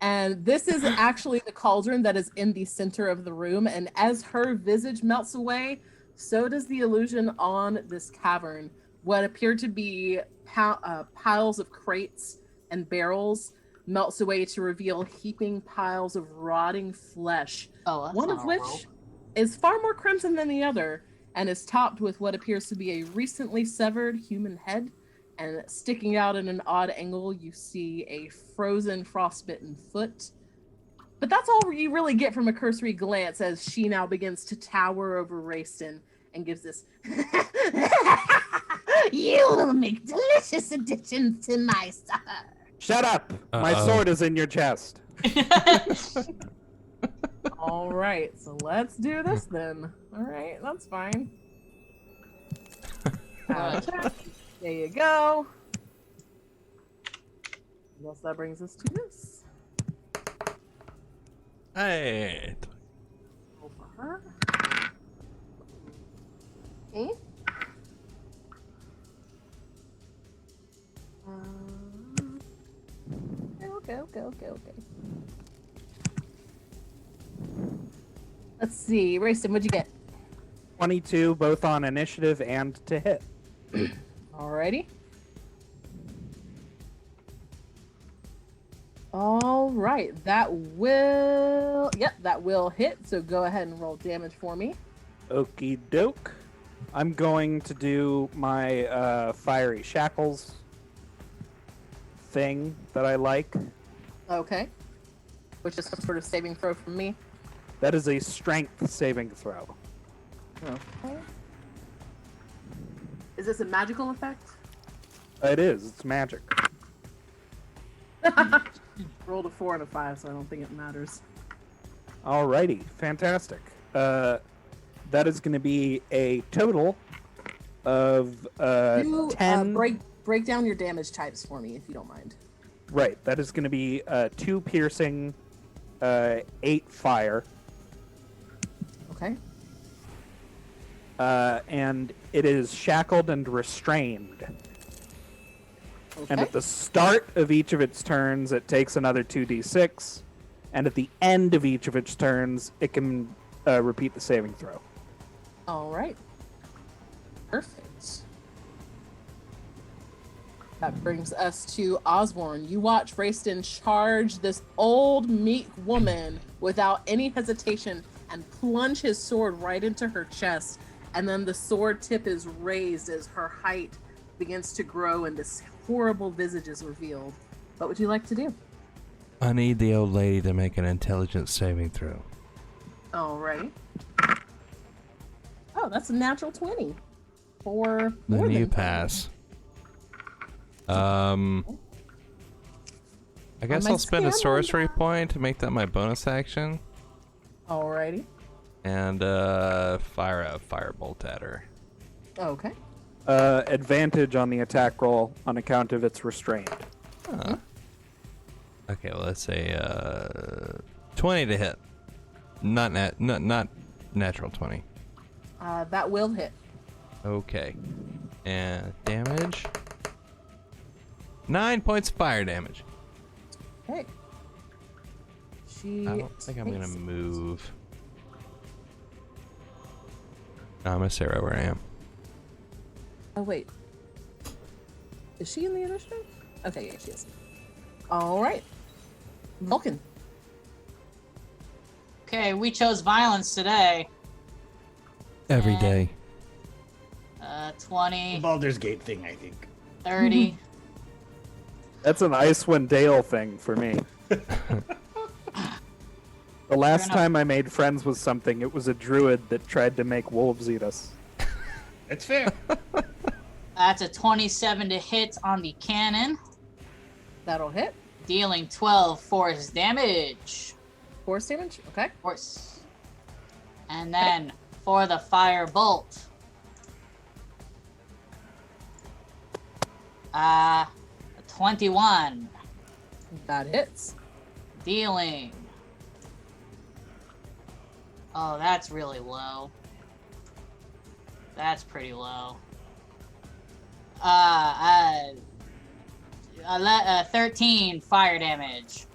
And this is actually the cauldron that is in the center of the room. And as her visage melts away, so does the illusion on this cavern. What appear to be piles of crates and barrels melts away to reveal heaping piles of rotting flesh, Oh, that's one not of a which rope. is far more crimson than the other and is topped with what appears to be a recently severed human head And sticking out in an odd angle, you see a frozen, frostbitten foot. But that's all you really get from a cursory glance as she now begins to tower over Rayston and gives this You will make delicious additions to my supper. Shut up! My Uh-oh. sword is in your chest. All right, so let's do this then. All right, that's fine. There you go. I guess that brings us to this. Hey. Roll for her. Okay. Okay. Let's see. Rayston, what'd you get? 22, both on initiative and to hit. Alrighty. All right, that will hit. So go ahead and roll damage for me. Okie doke. I'm going to do my fiery shackles thing that I like. Okay. Which is some sort of saving throw from me. That is a strength saving throw. Okay. Is this a magical effect? It is. It's magic. Rolled a 4 and a 5, so I don't think it matters. Alrighty, fantastic. That is going to be a total of 10. Break down your damage types for me, if you don't mind. Right, that is going to be 2 piercing, 8 fire, Okay. and it is shackled and restrained. Okay. And at the start of each of its turns, it takes another 2d6, and at the end of each of its turns, it can repeat the saving throw. All right. Perfect. That brings us to Osborne. You watch Rayston charge this old, meek woman without any hesitation and plunge his sword right into her chest. And then the sword tip is raised as her height begins to grow and this horrible visage is revealed. What would you like to do? I need the old lady to make an intelligence saving throw. All right. Oh, that's a natural 20. For more Then than you 20. pass. I guess might I'll spend a scam on sorcery that. point to make that my bonus action. Alrighty. And fire a firebolt at her. Okay. Advantage on the attack roll on account of its restraint. Okay, well, let's say 20 to hit. Not natural 20. That will hit. Okay. And damage. 9 points of fire damage. Okay. She. I don't think I'm gonna takes- move. No, I'm gonna stay right where I am. Oh wait. Is she in the initiative? Okay, yeah, she is. All right. Vulcan. Okay, we chose violence today. Every Yeah. day. 20, Baldur's Gate thing, I think. 30. That's an Icewind Dale thing for me. The last enough. time I made friends with something, it was a druid that tried to make wolves eat us. That's fair. That's a 27 to hit on the cannon, That'll hit. dealing 12 force damage. Force damage. Okay. Force. And then for the fire bolt. 21, That hits. dealing. Oh, that's really low. That's pretty low. 13 fire damage.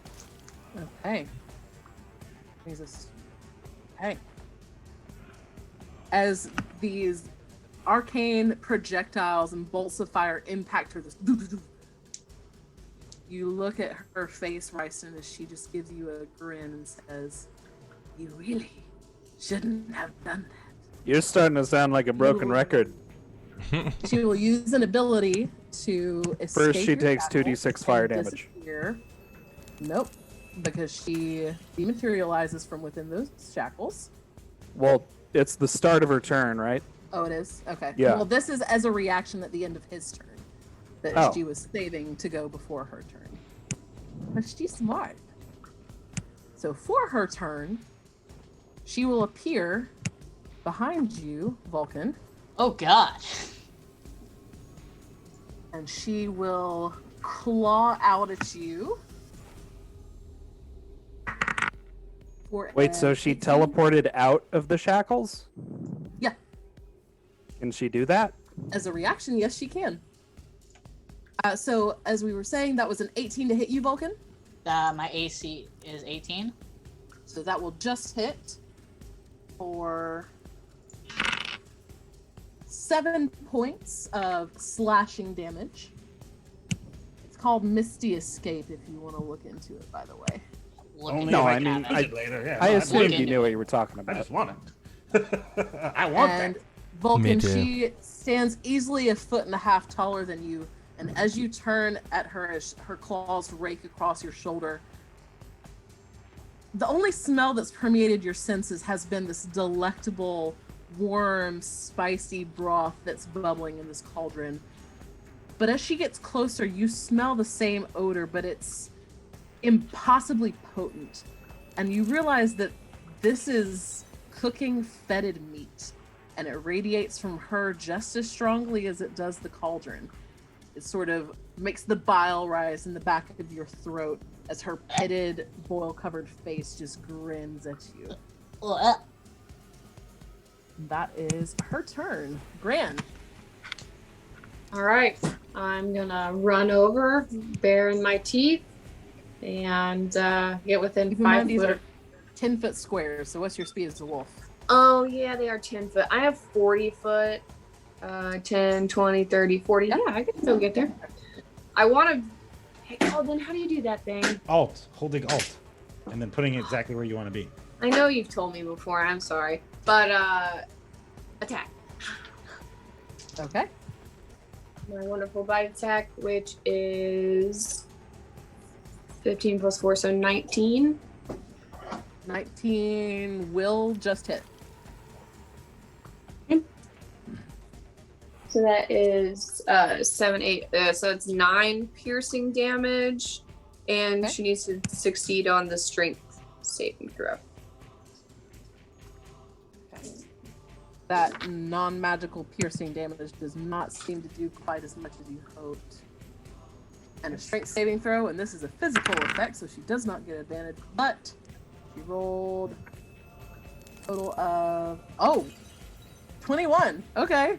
Okay. Jesus. Okay. As these arcane projectiles and bolts of fire impact her, this you look at her face, Ryson, as she just gives you a grin and says, "You really shouldn't have done that." You're starting to sound like a broken Ooh. record. She will use an ability to escape. First, she your takes shackle 2d6 fire and damage. disappear. Nope, because she dematerializes from within those shackles. Well, it's the start of her turn, right? Oh, it is? Okay. Yeah. Well, this is as a reaction at the end of his turn that Oh. she was saving to go before her turn. But she's smart. So for her turn, she will appear behind you, Vulcan, Oh God. and she will claw out at you. Wait, so she teleported out of the shackles? Yeah. Can she do that? As a reaction, yes, she can. So, as we were saying, that was an 18 to hit you, Vulcan. My AC is 18. So that will just hit for 7 points of slashing damage. It's called Misty Escape if you want to look into it, by the way. Looking No, for I mean, Kevin. later. Yeah, I no, assumed looking you knew at what you were talking I about. just want it. I want And that. Vulcan, Me too. she stands easily 1.5 feet taller than you, and as you turn at her, as her claws rake across your shoulder, the only smell that's permeated your senses has been this delectable, warm, spicy broth that's bubbling in this cauldron. But as she gets closer, you smell the same odor, but it's impossibly potent. And you realize that this is cooking fetid meat, and it radiates from her just as strongly as it does the cauldron. It sort of makes the bile rise in the back of your throat as her pitted, boil-covered face just grins at you. Ugh. That is her turn. Gran. All right, I'm gonna run over, bare in my teeth, and get within Keep in 5 mind these foot. are 10-foot squares, so what's your speed as a wolf? Oh yeah, they are 10 foot. I have 40 foot. 10, 20, 30, 40. Yeah, I can still get there. I want to. Hey, Alden, how do you do that thing? Alt, holding Alt, and then putting it exactly where you want to be. I know you've told me before. I'm sorry, but attack. Okay. My wonderful bite attack, which is 15 plus 4, so 19. 19 will just hit. So that is 7, 8. So it's 9 piercing damage, and Okay. she needs to succeed on the strength saving throw. That non-magical piercing damage does not seem to do quite as much as you hoped. And a strength saving throw, and this is a physical effect, so she does not get advantage, but she rolled a total of 21. Okay.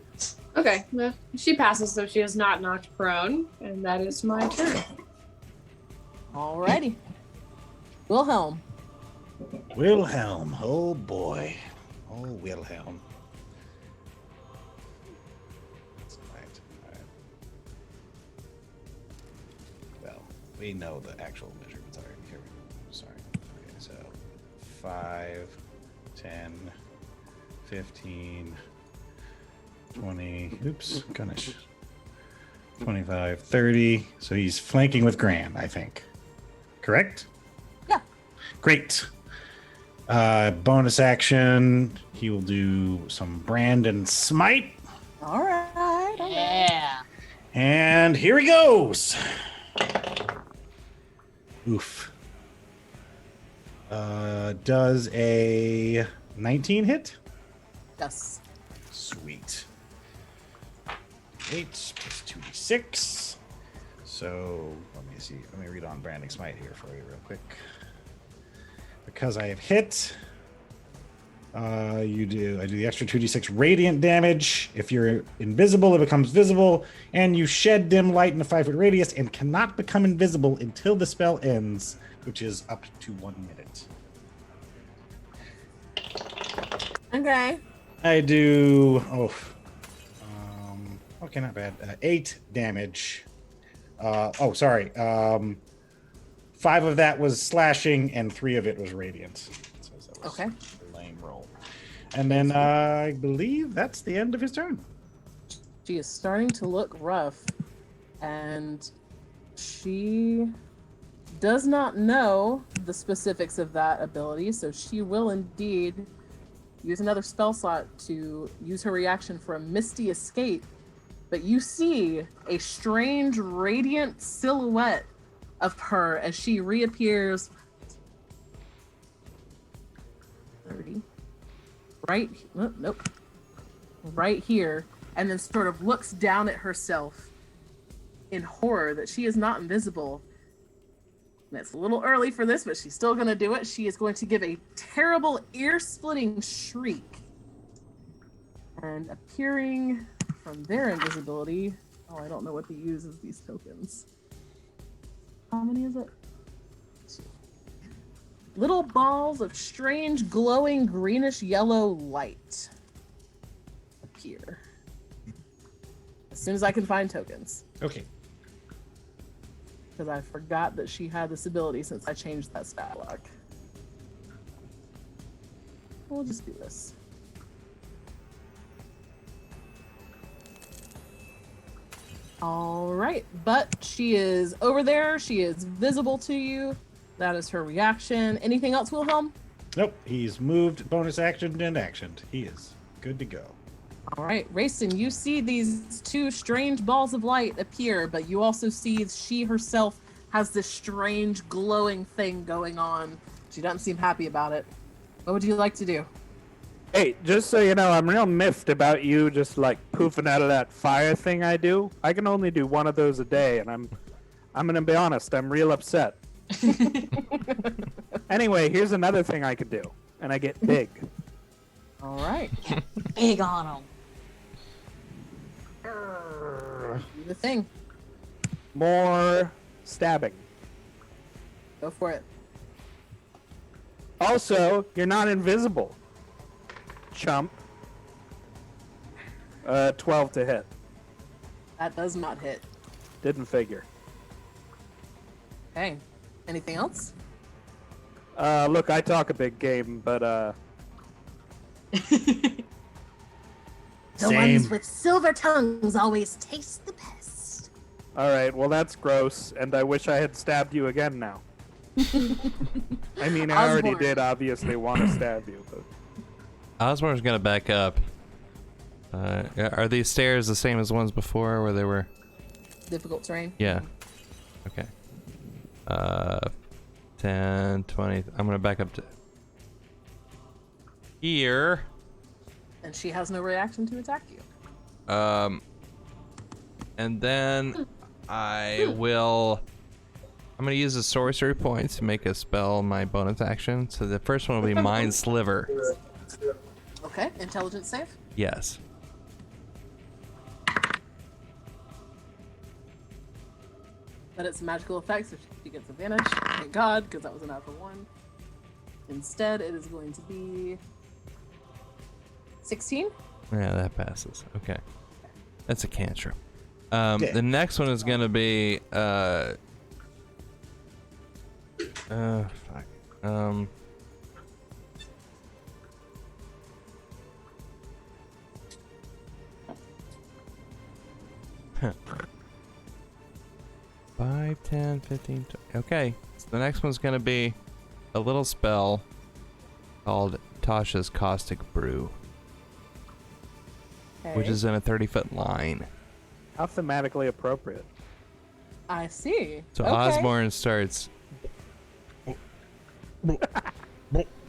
Okay, well, she passes, so she is not knocked prone, and that is my turn. Alrighty. Wilhelm. Wilhelm, oh boy. Oh, Wilhelm. Alright. Well, we know the actual measurements already. Here we go. Sorry. Okay, so 5, 10, 15, 20, oops, goodness. 25, 30. So he's flanking with Gran, I think. Correct? Yeah. Great. Bonus action. He will do some brand and smite. Alright. Yeah. And here he goes. Oof. Does a 19 hit? Yes. Sweet. 8 plus 2d6. So let me see. Let me read on branding smite here for you real quick. Because I have hit, I do the extra 2d6 radiant damage. If you're invisible, it becomes visible, and you shed dim light in a 5-foot radius and cannot become invisible until the spell ends, which is up to 1 minute. Okay. I do okay, not bad. 8 damage. 5 of that was slashing, and 3 of it was radiant. So that was Okay. a lame roll. And then I believe that's the end of his turn. She is starting to look rough, and she does not know the specifics of that ability, so she will indeed use another spell slot to use her reaction for a Misty Escape. But you see a strange radiant silhouette of her as she reappears 30 right here, and then sort of looks down at herself in horror that she is not invisible. And it's a little early for this, but she's still going to do it. She is going to give a terrible ear-splitting shriek. And appearing from their invisibility... Oh, I don't know what to use as these tokens. How many is it? 2. Little balls of strange, glowing, greenish-yellow light appear. As soon as I can find tokens. Okay. Because I forgot that she had this ability since I changed that stat block. We'll just do this. All right, but she is over there. She is visible to you. That is her reaction. Anything else, Wilhelm? Nope. He's moved, bonus action, and actioned. He is good to go. All right, Racing, you see these 2 strange balls of light appear, but you also see she herself has this strange glowing thing going on. She doesn't seem happy about it. What would you like to do? Hey, just so you know, I'm real miffed about you just like poofing out of that fire thing I do. I can only do one of those a day, and I'm gonna be honest, I'm real upset. Anyway, here's another thing I could do, and I get big. All right, Big on them. do the thing. More stabbing. Go for it. Also, you're not invisible. Chump. 12 to hit. That does not hit. Didn't figure. Okay. Anything else? Look, I talk a big game, but The Same. ones with silver tongues always taste the best. alright, well that's gross, and I wish I had stabbed you again now. I mean, I already Osborne. did obviously want to stab you, but... Osborne's gonna back up. Are these stairs the same as the ones before where they were? Difficult terrain. Yeah. Okay. 10, 20. I'm gonna back up to here. And she has no reaction to attack you. And then I'm gonna use a sorcery point to make a spell my bonus action. So the first one will be Mind Sliver. Okay. Intelligence save. Yes. But it's a magical effect, so she gets advantage. Thank God, because that was a natural 1. Instead, it is going to be 16. Yeah, that passes. Okay. That's a cantrip. Yeah. The next one is gonna be fuck. 5, 10, 15, 20. Okay. So the next one's gonna be a little spell called Tasha's Caustic Brew, which is in a 30-foot line. How thematically appropriate. I see. So Okay. Osborne starts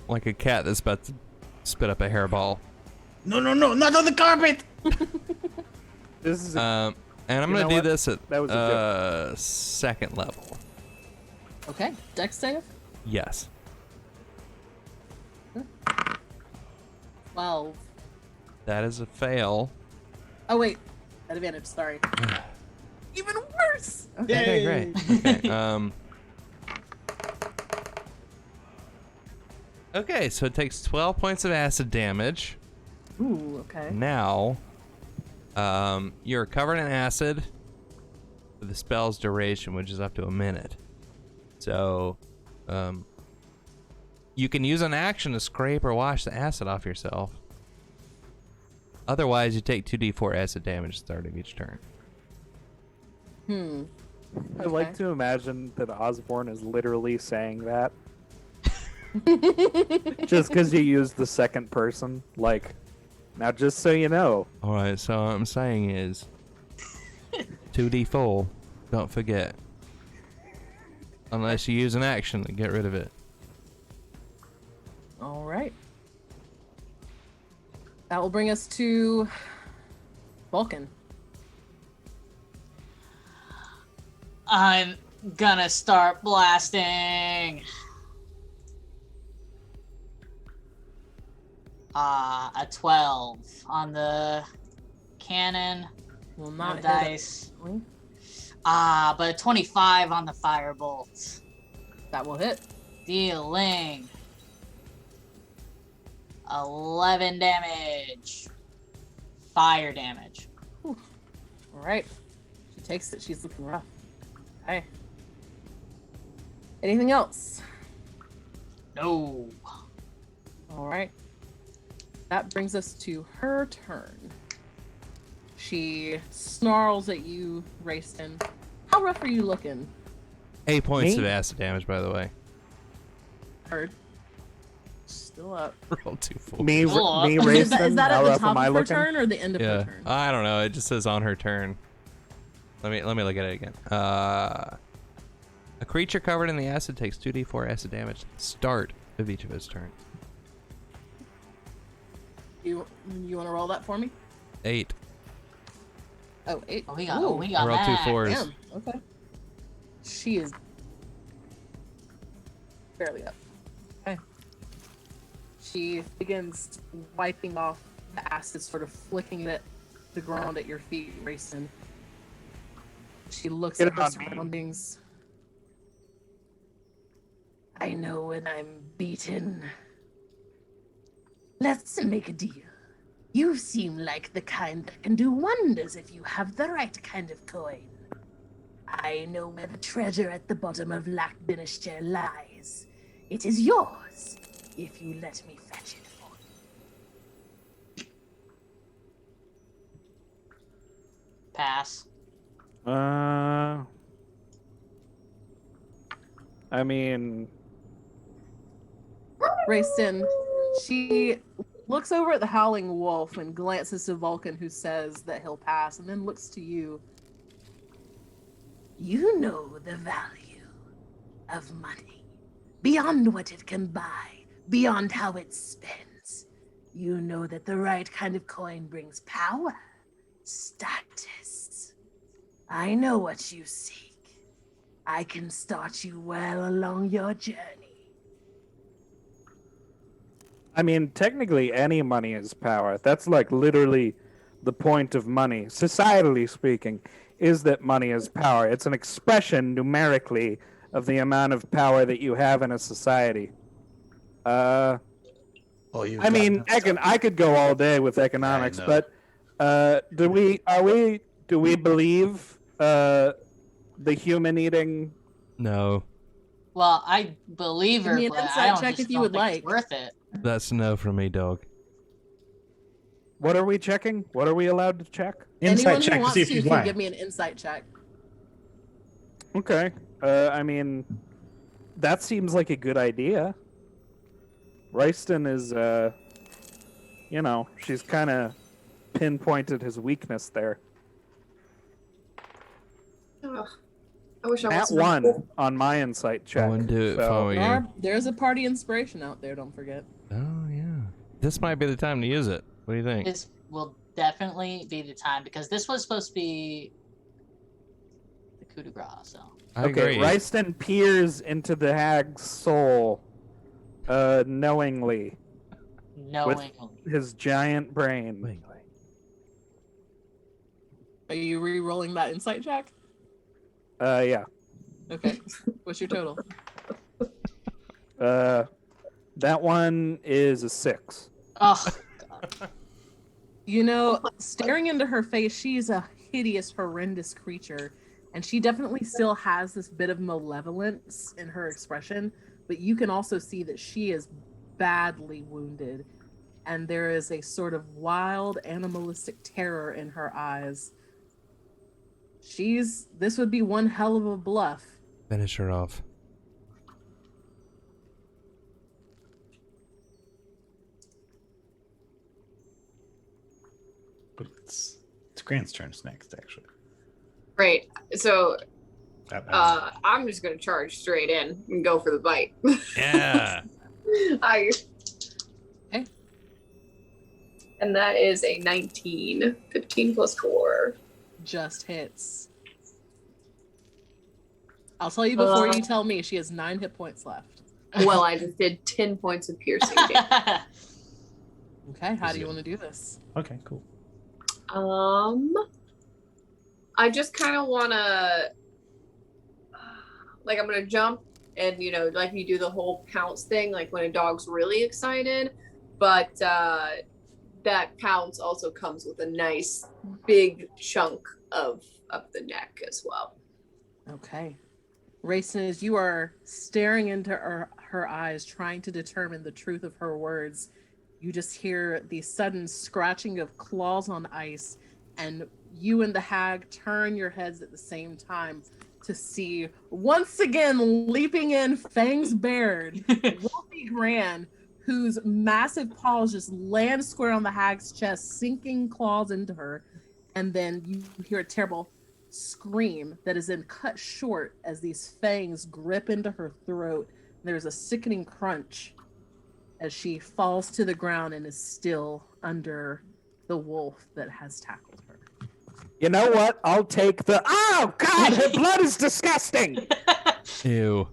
like a cat that's about to spit up a hairball. No, not on the carpet! This is And I'm You gonna know do what? this at That was a second level. Okay. Dex save. Yes. 12. That is a fail. Oh, wait. At advantage, sorry. Even worse! Okay, Yay. great. Okay. Okay, so it takes 12 points of acid damage. Ooh, okay. Now, you're covered in acid for the spell's duration, which is up to a minute. So, you can use an action to scrape or wash the acid off yourself. Otherwise, you take 2d4 acid damage starting each turn. I like Okay. to imagine that Osborne is literally saying that. Just because you use the second person. Like, now just so you know. Alright, so what I'm saying is 2d4, don't forget. Unless you use an action to get rid of it. All right. That will bring us to Vulcan. I'm gonna start blasting. A 12 on the cannon. Will No not hit dice. it. But a 25 on the firebolt. That will hit. Dealing 11 damage. Fire damage. All right. She takes it. She's looking rough. Okay. Anything else? No. All right. That brings us to her turn. She snarls at you, Rayston. How rough are you looking? 8 points Me? of acid damage, by the way. Heard. Still up. Roll 2 4. Me, Cool. me, Is Rayston, that how at the rough top am I of her looking? turn or the end of Yeah, her turn? I don't know. It just says on her turn. Let me look at it again. A creature covered in the acid takes 2d4 acid damage at the start of each of its turns. You want to roll that for me? 8. Oh, 8. Oh, we got, Ooh, oh, we I got rolled 2 that. 4s. Damn. Okay. She is barely up. Okay. She begins wiping off the acid, sort of flicking it at the ground at your feet, Rayston. She looks Get at it her on me. surroundings. I know when I'm beaten. Let's make a deal. You seem like the kind that can do wonders if you have the right kind of coin. I know where the treasure at the bottom of Lac Binister lies. It is yours, if you let me fetch it for you. Pass. I mean, Rayston, she looks over at the Howling Wolf and glances to Vulcan, who says that he'll pass, and then looks to you. You know the value of money. Beyond what it can buy, beyond how it spends. You know that the right kind of coin brings power, status. I know what you seek. I can start you well along your journey. I mean, technically, any money is power. That's like literally the point of money, societally speaking, is that money is power. It's an expression numerically of the amount of power that you have in a society. Oh, you. I mean, I could go all day with economics, know. but do we believe the human eating? No, Well, I believe Give her, me an but insight I don't check just if you don't would think like. it's worth it. that's no from me, dog. What are we checking? What are we allowed to check? Insight Anyone check who to wants see if to she's can lying. give me an insight check. Okay. I mean, that seems like a good idea. Royston is, she's kind of pinpointed his weakness there. Ugh. I wish I At wasn't. one on my insight check. I wouldn't do it if I so- were you. There's a party inspiration out there, don't forget. Oh, yeah. This might be the time to use it. What do you think? This will definitely be the time because this was supposed to be the coup de grace. So I Okay, agree. Royston peers into the hag's soul, knowingly, knowingly, his giant brain. Are you re-rolling that insight check? Yeah. Okay. What's your total? That one is a 6. oh, You know, staring into her face, she's a hideous, horrendous creature. And she definitely still has this bit of malevolence in her expression. But you can also see that she is badly wounded. and there is a sort of wild animalistic terror in her eyes. This would be one hell of a bluff. Finish her off. But it's Grant's turn next, actually. Right. So Uh, I'm just gonna charge straight in and go for the bite. Yeah. I. Okay. And that is a 19. 15 plus 4. Just hits. I'll tell you before you tell me, she has 9 hit points left. Well, I just did 10 points of piercing damage. Okay, how do you want to do this? okay, cool. I just kind of want to, like, I'm going to jump and, like you do the whole pounce thing, like when a dog's really excited, but that pounce also comes with a nice big chunk of the neck as well. Okay. Racing, as you are staring into her eyes, trying to determine the truth of her words, you just hear the sudden scratching of claws on ice, and you and the hag turn your heads at the same time to see, once again, leaping in, fangs bared, Wolfie Gran, whose massive paws just land square on the hag's chest, sinking claws into her, and then you hear a terrible scream that is then cut short as these fangs grip into her throat. There's a sickening crunch as she falls to the ground and is still under the wolf that has tackled her. You know what? I'll take the. Oh God! Her blood is disgusting. Ew.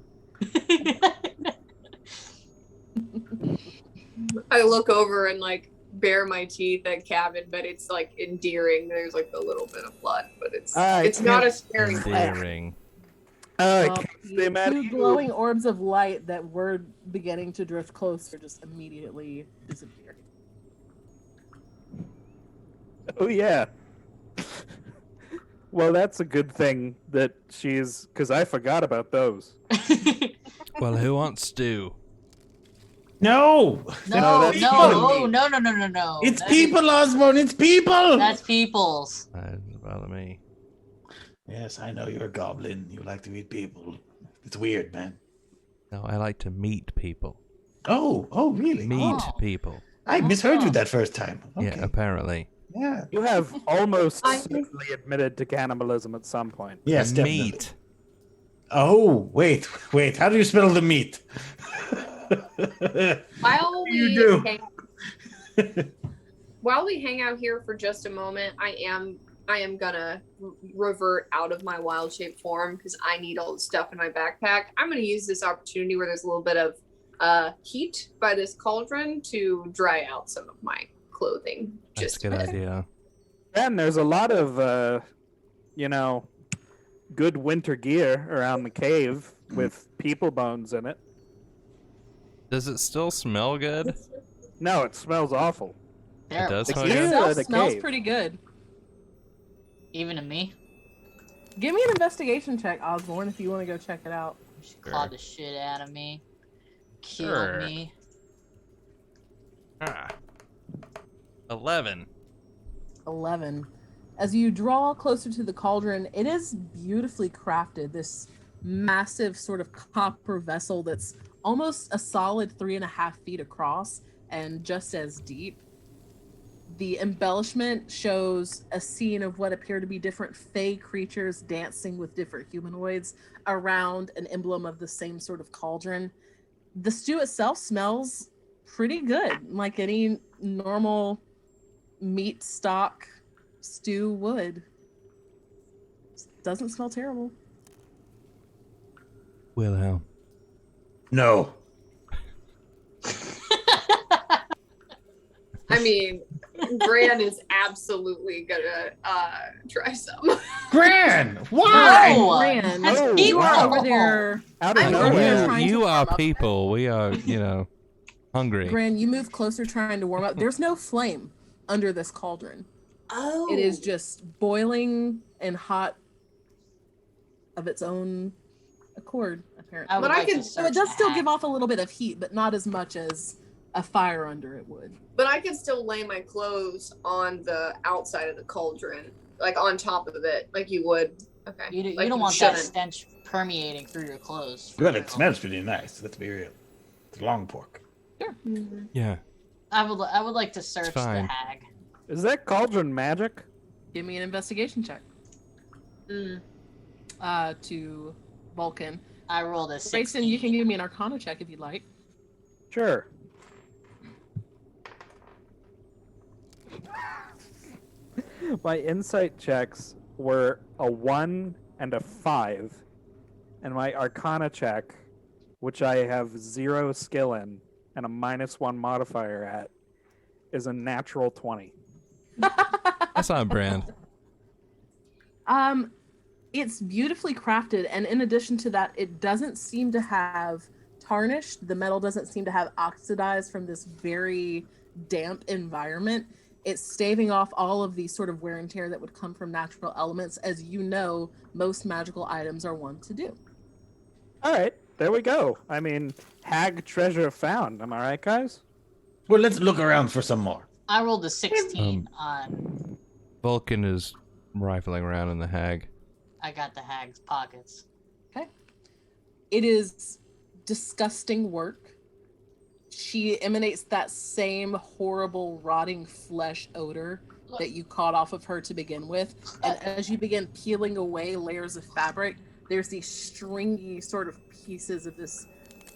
I look over and like bare my teeth at Cabin, but it's like endearing. There's like a little bit of blood, but it's not a scary blood. Endearing. The two glowing orbs of light that were beginning to drift closer just immediately disappeared. Oh yeah. Well, that's a good thing that she's, because I forgot about those. Well, who wants stew? No! No, that's no, no. It's That's- people, Osborne! It's people! That's people's. That doesn't bother me. Yes, I know you're a goblin. You like to eat people. It's weird, man. No, I like to meet people. Oh, really? Meet Oh. people. I misheard you that first time. Okay. Yeah, apparently. Yeah. You have almost I- certainly admitted to cannibalism at some point. Yes, definitely. Meat. Oh, wait. How do you spell the meat? While You we do. while we hang out here for just a moment, I am gonna revert out of my wild shape form because I need all the stuff in my backpack. I'm gonna use this opportunity where there's a little bit of heat by this cauldron to dry out some of my clothing. That's Just a good idea. And there's a lot of, good winter gear around the cave with people bones in it. Does it still smell good? No, it smells awful. It does The smell gear good? Itself the smells cave. pretty good. Even to me. Give me an investigation check, Osborne, if you want to go check it out. She clawed the shit out of me. Killed Sure. me. 11. 11. As you draw closer to the cauldron, it is beautifully crafted. This massive sort of copper vessel that's almost a solid 3.5 feet across and just as deep. The embellishment shows a scene of what appear to be different fey creatures dancing with different humanoids around an emblem of the same sort of cauldron. The stew itself smells pretty good, like any normal meat stock stew would. Doesn't smell terrible. Wilhelm. No. I mean, Gran is absolutely gonna try some. Gran! Why? No! Gran, That's Oh, you are wow. over there. Out I'm of over there nowhere. trying to You are warm up. people. We are, hungry. Gran, you move closer trying to warm up. There's no flame under this cauldron. Oh. It is just boiling and hot of its own accord, apparently. I would But I like can- to So it search does the still hat. give off a little bit of heat, but not as much as a fire under it would. But I can still lay my clothes on the outside of the cauldron, like on top of it, like you would. Okay. You Like don't want that shouldn't. stench permeating through your clothes. for Good, real. it smells pretty nice. Let's be real. It's long pork. Mhm. Yeah. I would like to search the fine. hag. Is that cauldron magic? Give me an investigation check. Mm. To Vulcan. I rolled a 16. Grayson, you can give me an Arcana check if you'd like. Sure. My insight checks were a 1 and a 5, and my Arcana check, which I have 0 skill in and a -1 modifier at, is a natural 20. That's on brand. It's beautifully crafted, and in addition to that, it doesn't seem to have tarnished. The metal doesn't seem to have oxidized from this very damp environment. It's staving off all of the sort of wear and tear that would come from natural elements, as you know, most magical items are wont to do. All right, there we go. I mean, hag treasure found. Am I right, guys? Well, let's look around for some more. I rolled a 16 on. Vulcan is rifling around in the hag. I got the hag's pockets. It is disgusting work. She emanates that same horrible rotting flesh odor that you caught off of her to begin with. And as you begin peeling away layers of fabric, there's these stringy sort of pieces of this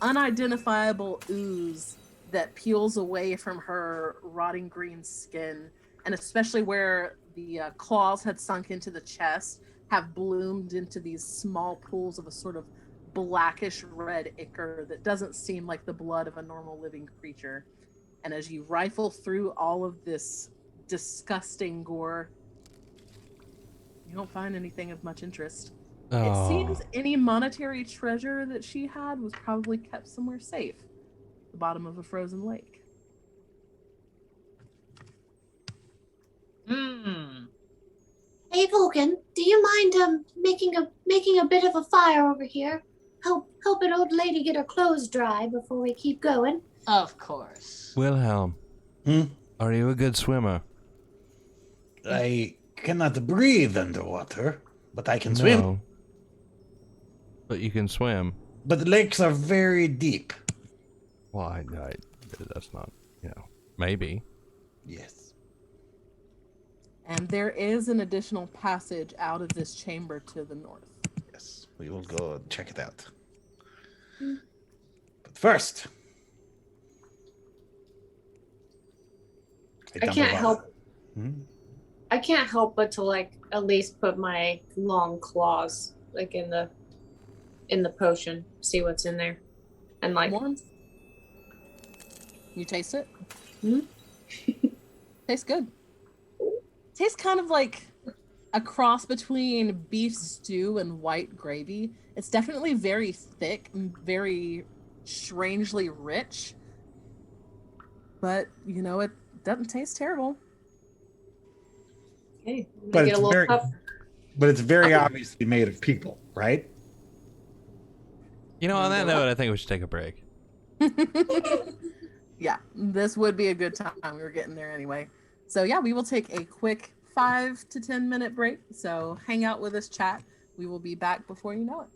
unidentifiable ooze that peels away from her rotting green skin. And especially where the claws had sunk into the chest, have bloomed into these small pools of a sort of blackish red ichor that doesn't seem like the blood of a normal living creature. And as you rifle through all of this disgusting gore, you don't find anything of much interest. It Oh. seems any monetary treasure that she had was probably kept somewhere safe, the bottom of a frozen lake. Hmm. Hey Vulcan, do you mind making a bit of a fire over here? Help an old lady get her clothes dry before we keep going. Of course. Wilhelm, are you a good swimmer? I cannot breathe underwater, but I can swim. No. But you can swim. But the lakes are very deep. Well, that's not, maybe. Yes. And there is an additional passage out of this chamber to the north. Yes. We will go and check it out. But first, I can't help. Hmm? I can't help but to like at least put my long claws like in the potion, see what's in there, and like Warm? You taste it? Hmm? Tastes good. Tastes kind of like a cross between beef stew and white gravy. It's definitely very thick and very strangely rich. But, it doesn't taste terrible. okay, I'm But gonna get it's a little very- cup. But it's very obviously made of people, right? On that note, I think we should take a break. Yeah, this would be a good time. We were getting there anyway. So yeah, we will take a quick 5 to 10 minute break. So hang out with us, chat. We will be back before you know it.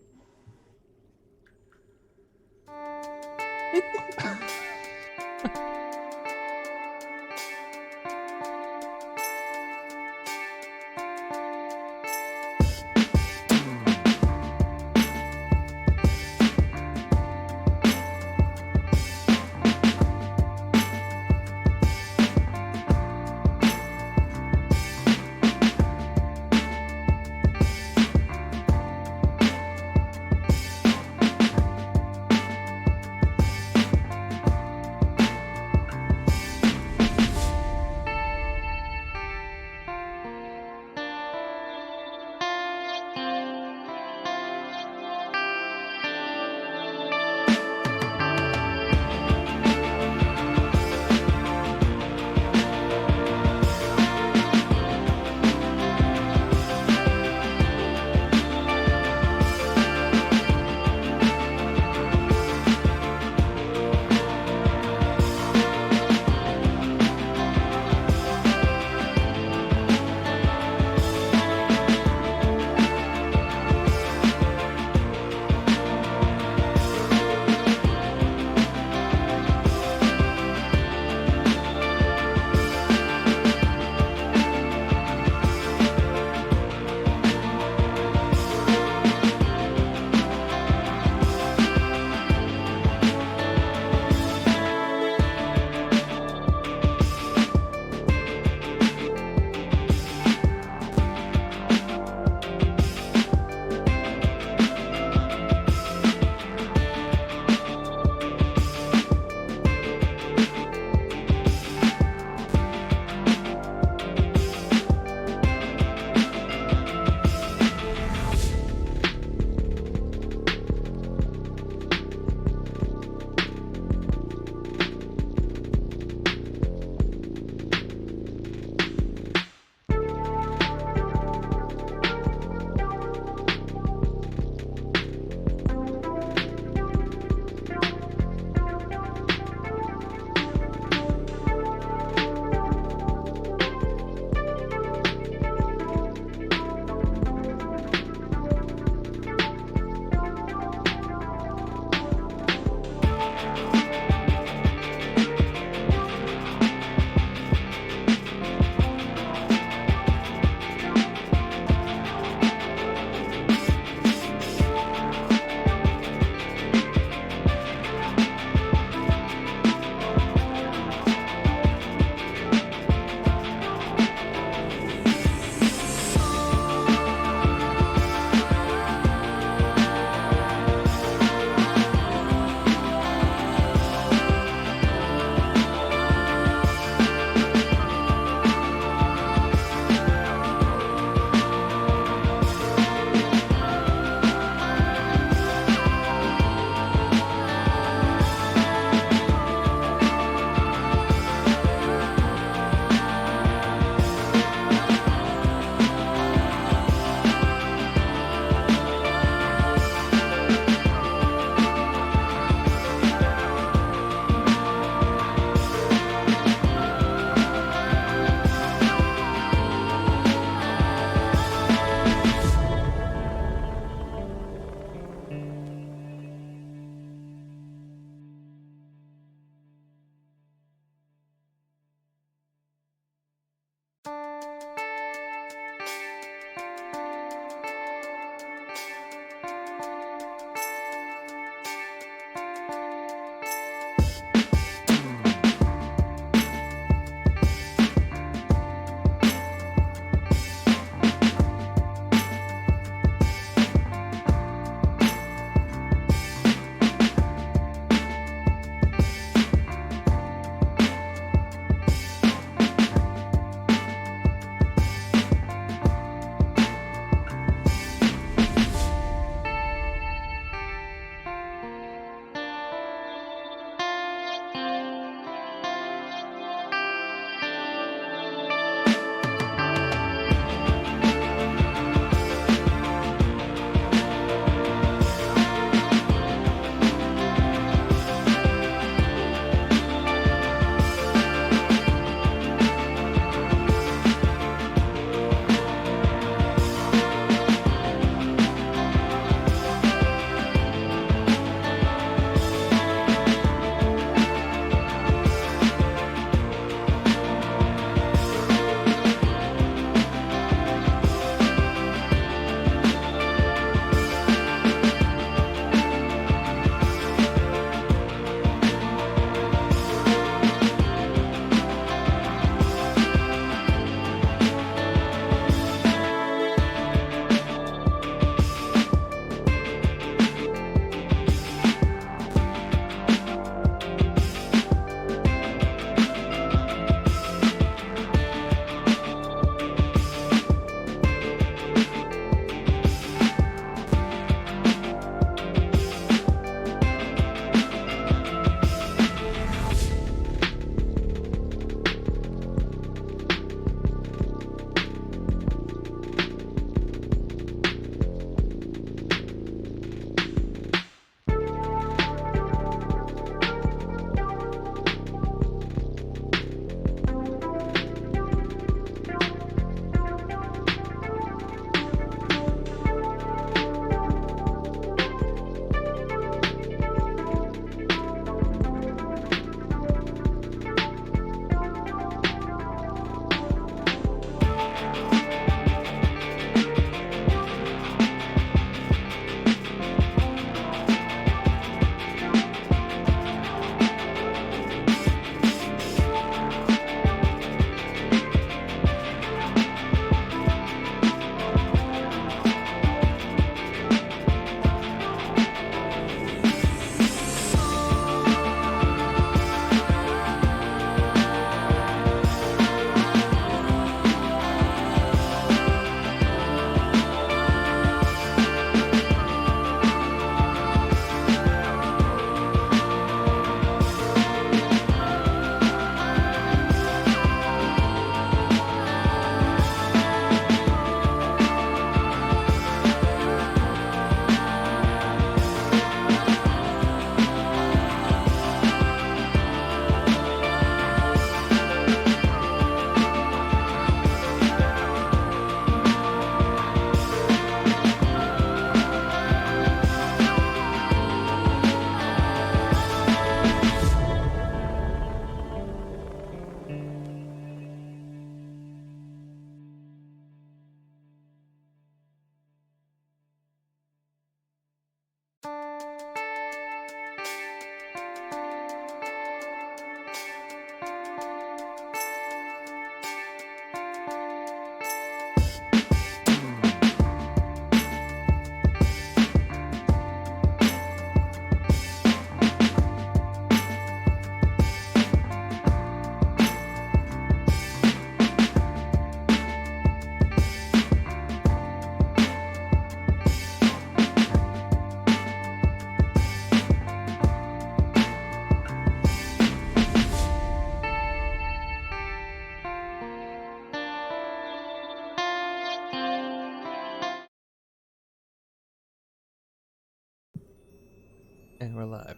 we're live.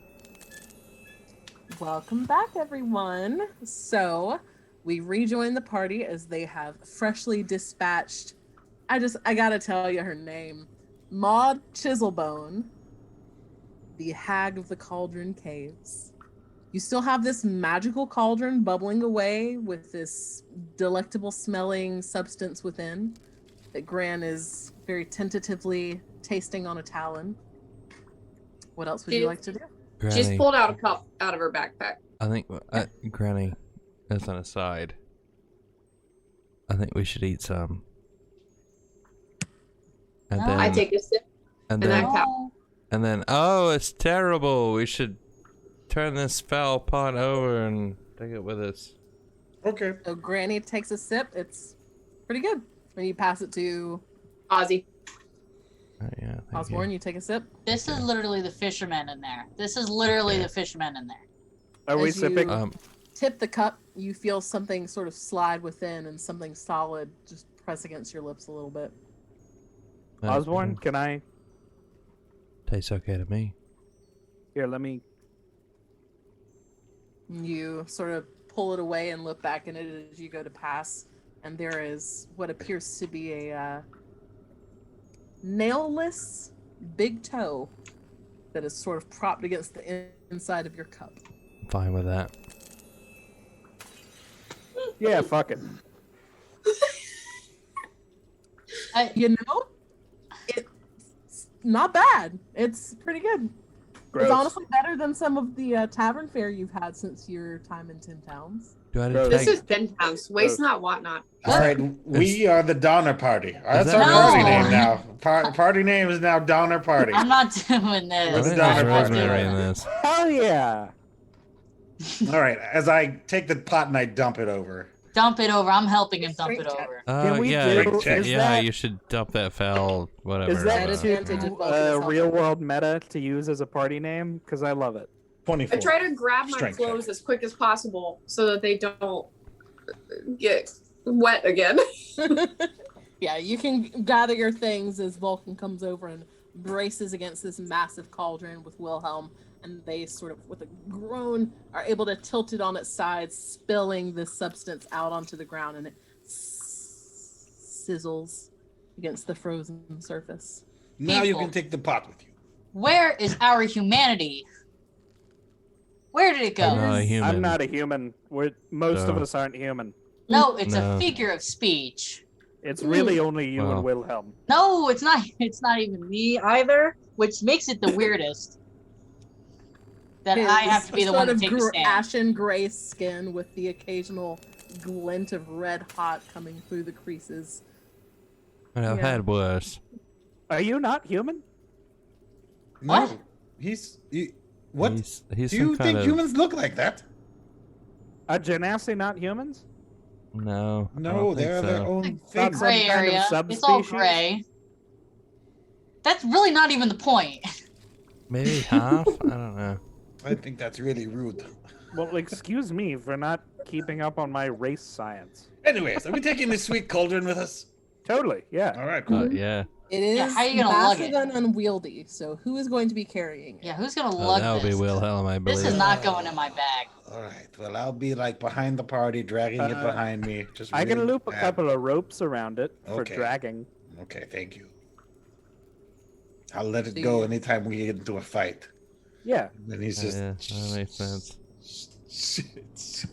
Welcome back, everyone. So, we rejoin the party as they have freshly dispatched. I gotta tell you her name, Maud Chiselbone, the Hag of the Cauldron Caves. You still have this magical cauldron bubbling away with this delectable smelling substance within that Gran is very tentatively tasting on a talon. What else would you like to do? Granny, She's pulled out a cup out of her backpack. I think, Granny, as an aside, I think we should eat some. And No. then, I take a sip. and and then, I- and then, oh, it's terrible. We should turn this foul pot over and take it with us. Okay. So Granny takes a sip. It's pretty good. When you pass it to Ozzy. Yeah. thank Osborne, you. you take a sip. This is literally the fisherman in there. This is literally Okay. the fisherman in there. Are we As you- sipping? Tip the cup, you feel something sort of slide within and something solid just press against your lips a little bit. Osborne, can I? Tastes okay to me. Here, let me. You sort of pull it away and look back in it as you go to pass, and there is what appears to be a nailless big toe that is sort of propped against the inside of your cup. I'm fine with that. Yeah, fuck it. You know, it's not bad. It's pretty good. Gross. It's honestly better than some of the tavern fare you've had since your time in Tin Towns. Do I Gross. This detect? is 10 times. Waste not, want not. All right, we are the Donner Party. That's that our No. party name now. Party name is now Donner Party. I'm not doing I this. What's think the there's Donner Party? rosemary in this. Hell yeah! All right, as I take the pot and I dump it over. Dump it over. I'm helping him dump it Straight check. over. Can we yeah, do? check. Is yeah. that, You should dump that foul. Whatever. is that That too advantage of both is real world meta to use as a party name? Because I love it. 24. I try to grab my Strength clothes check. as quick as possible so that they don't get wet again. Yeah, you can gather your things as Vulcan comes over and braces against this massive cauldron with Wilhelm, and they sort of, with a groan, are able to tilt it on its side, spilling this substance out onto the ground, and it sizzles against the frozen surface. Now you People. can take the pot with you. Where is our humanity? Where did it go? I'm not a human. I'm not a human. Most of So- us aren't human. No, it's No. a figure of speech. It's really only you Well. and Wilhelm. No, it's not. It's not even me either, which makes it the weirdest. That I have to be the His one to sort take of a stand. ashen gray skin with the occasional glint of red hot coming through the creases. I've Yeah. had worse. Are you not human? No, What? what? He's Do some you kind think of, humans look like that? Are Genasi not humans? No. I No, don't think they're so. their own Not thing. some Gray kind of area. It's all subspecies? gray. That's really not even the point. Maybe half. I don't know. I think that's really rude. Well, excuse me for not keeping up on my race science. Anyways, are we taking this sweet cauldron with us? Totally, yeah. All right, cool. Yeah. It is Yeah, how you gonna lug massive it? and unwieldy, so who is going to be carrying it? Yeah, who's gonna Oh, lug that would this? be Wilhelm, I believe. This is not going in my bag. All right. Well, I'll be like behind the party, dragging it Uh, behind me. Just I can really loop a bad. couple of ropes around it for Okay. dragging. Okay, thank you. I'll let it Do go you- anytime we get into a fight. Yeah. Then he's Oh, just. yeah, that makes sense. Shit.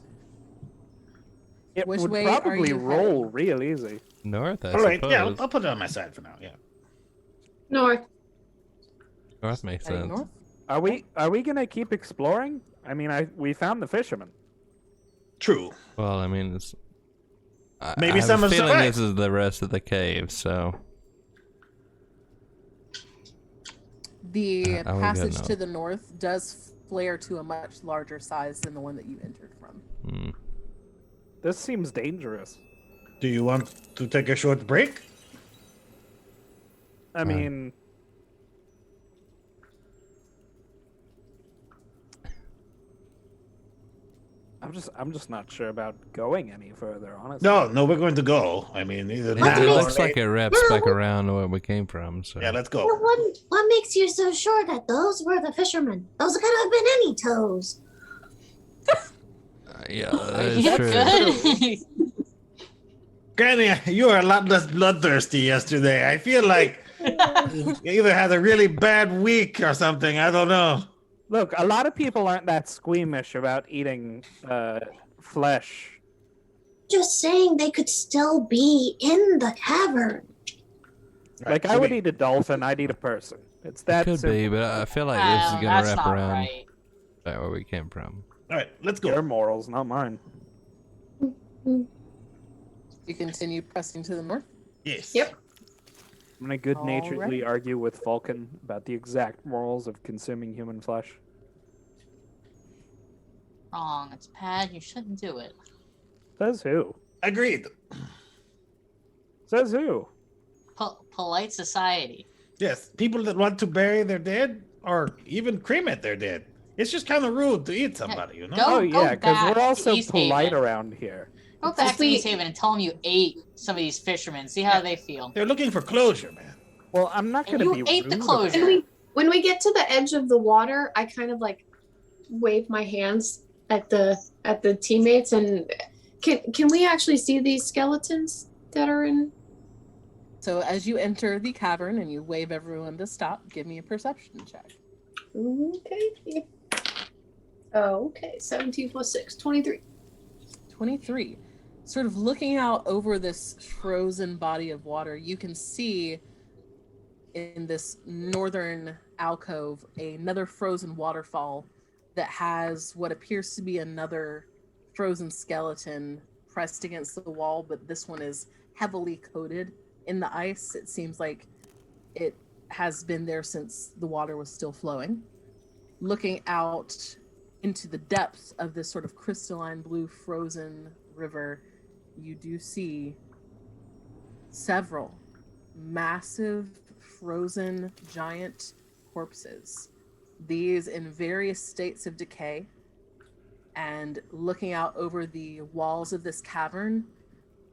It Which would way are probably you roll heading? real easy. North, I All right, suppose. yeah, I'll put it on my side for now. Yeah. North. North makes Heading sense. north? Are we gonna keep exploring? I mean, we found the fisherman. True. Well, I mean, it's. Maybe I have some a have feeling survived. this is the rest of the cave, so. The I would go passage north. to the north does flare to a much larger size than the one that you entered from. Hmm. This seems dangerous. Do you want to take a short break? I mean, I'm just not sure about going any further, honestly. No, we're going to go. I mean, either It now or looks like later. it wraps back around where we came from. So Yeah, let's But go. what makes you so sure that those were the fishermen? Those could have been any toes. yeah, Are that you is true. good? Granny, you were a lot less bloodthirsty yesterday. I feel like you either had a really bad week or something. I don't know. Look, a lot of people aren't that squeamish about eating flesh. Just saying they could still be in the cavern. Like, I would eat a dolphin, I'd eat a person. It's that Could simple. be, but I feel like this is gonna that's wrap not around right. back where we came from. All right, let's Their go. morals, not mine. You continue pressing to the north. Yes. Yep. I'm gonna good-naturedly argue with Vulcan about the exact morals of consuming human flesh. Wrong. It's bad. You shouldn't do it. Says who? Agreed. Says who? Polite society. Yes, people that want to bury their dead or even cremate their dead. It's just kind of rude to eat somebody, you know? Go- Oh yeah, because back we're all to so East polite Haven. around here. Go back to East Haven and tell them you ate some of these fishermen. See how they feel. They're looking for closure, man. Well, I'm not And gonna you be ate rude the about closure. it. When we get to the edge of the water, I kind of like wave my hands at the teammates, and can we actually see these skeletons that are in? So as you enter the cavern and you wave everyone to stop, give me a perception check. Okay. Oh, okay. 17 plus 6, 23. 23. Sort of looking out over this frozen body of water, you can see in this northern alcove another frozen waterfall that has what appears to be another frozen skeleton pressed against the wall, but this one is heavily coated in the ice. It seems like it has been there since the water was still flowing. Looking out into the depths of this sort of crystalline blue frozen river, you do see several massive frozen giant corpses, these in various states of decay. And looking out over the walls of this cavern,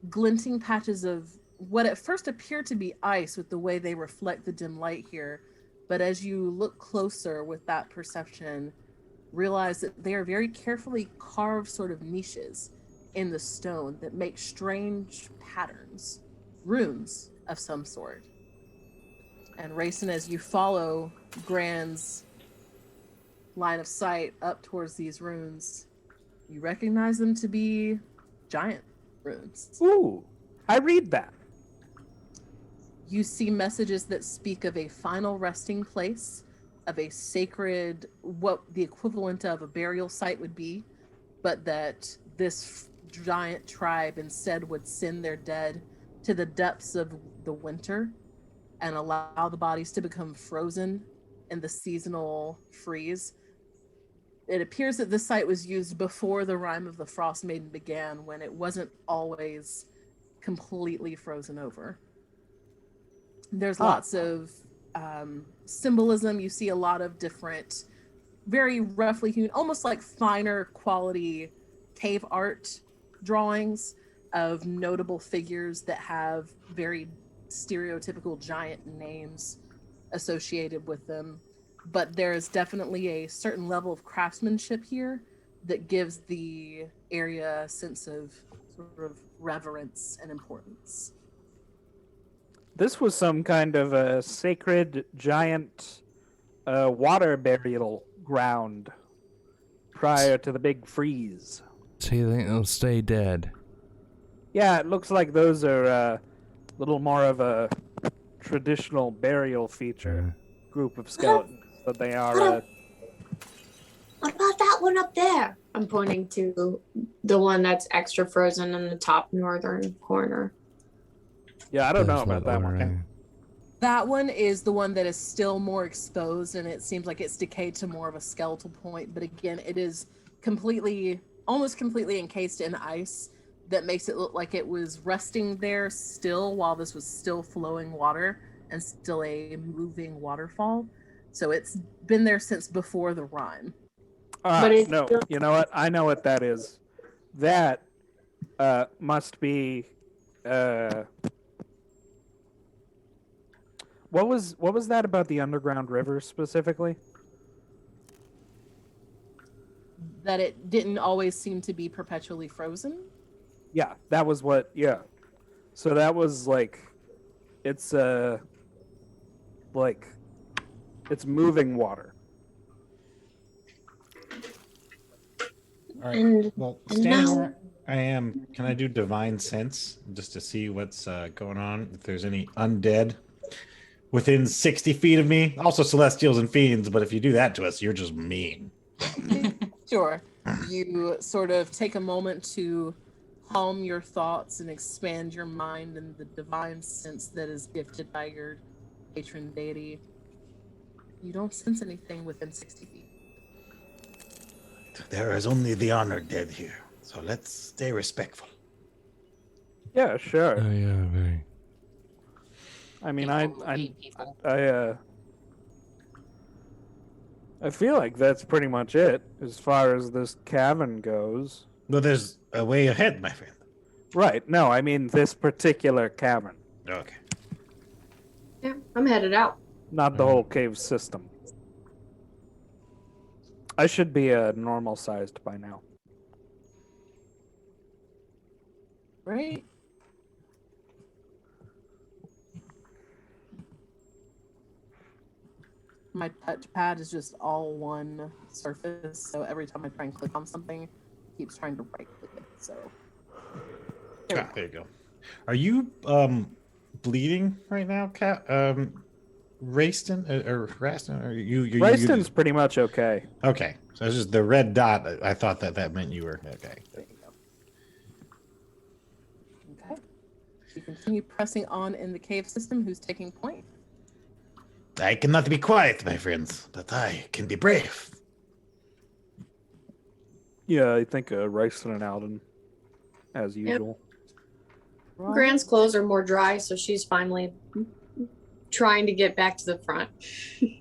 glinting patches of what at first appear to be ice with the way they reflect the dim light here, but as you look closer with that perception, realize that they are very carefully carved sort of niches in the stone that make strange patterns, runes of some sort. And Rayson, as you follow Gran's line of sight up towards these runes, you recognize them to be giant runes. Ooh, I read that. You see messages that speak of a final resting place, of a sacred, what the equivalent of a burial site would be, but that this giant tribe instead would send their dead to the depths of the winter and allow the bodies to become frozen in the seasonal freeze. It appears that this site was used before the Rime of the Frost Maiden began, when it wasn't always completely frozen over. There's lots of symbolism. You see a lot of different, very roughly hewn, almost like finer quality cave art drawings of notable figures that have very stereotypical giant names associated with them. But there is definitely a certain level of craftsmanship here that gives the area a sense of sort of reverence and importance. This was some kind of a sacred giant water burial ground prior to the big freeze. So you think they'll stay dead? Yeah, it looks like those are a little more of a traditional burial feature group of skeletons that they are. What about that one up there? I'm pointing to the one that's extra frozen in the top northern corner. Yeah, I don't know That's about not that one. alright. That one is the one that is still more exposed, and it seems like it's decayed to more of a skeletal point. But again, it is almost completely encased in ice that makes it look like it was resting there still while this was still flowing water and still a moving waterfall. So it's been there since before the rime. But it's No, still- you know what? I know what that is. that must be what was that about the underground river specifically? That it didn't always seem to be perpetually frozen. Yeah, that was what. Yeah, so that was like, it's like, it's moving water. All right. And- Well, and standing now- where I am, can I do divine sense just to see what's going on? If there's any undead within 60 feet of me, also celestials and fiends. But if you do that to us, you're just mean. Sure. You sort of take a moment to calm your thoughts and expand your mind in the divine sense that is gifted by your patron deity. You don't sense anything within 60 feet. There is only the honored dead here, so let's stay respectful. Yeah, sure. Oh yeah, very. I mean, People hate people. I feel like that's pretty much it as far as this cavern goes. But there's a way ahead, my friend. Right. No, I mean this particular cavern, Okay. Yeah, I'm headed out. not the whole cave system. I should be normal sized by now. Right? My touchpad is just all one surface, so every time I try and click on something, it keeps trying to right click it. So there we go. There you go. Are you bleeding right now, Cat? Rayston or Raston? Or you? Rayston's pretty much okay. Okay. So it's just the red dot. I thought that meant you were okay. There you go. Okay. You continue pressing on in the cave system. Who's taking point? I cannot be quiet, my friends, but I can be brave. Yeah, I think Rayston and Alden, as usual. Right. Grant's clothes are more dry, so she's finally trying to get back to the front. There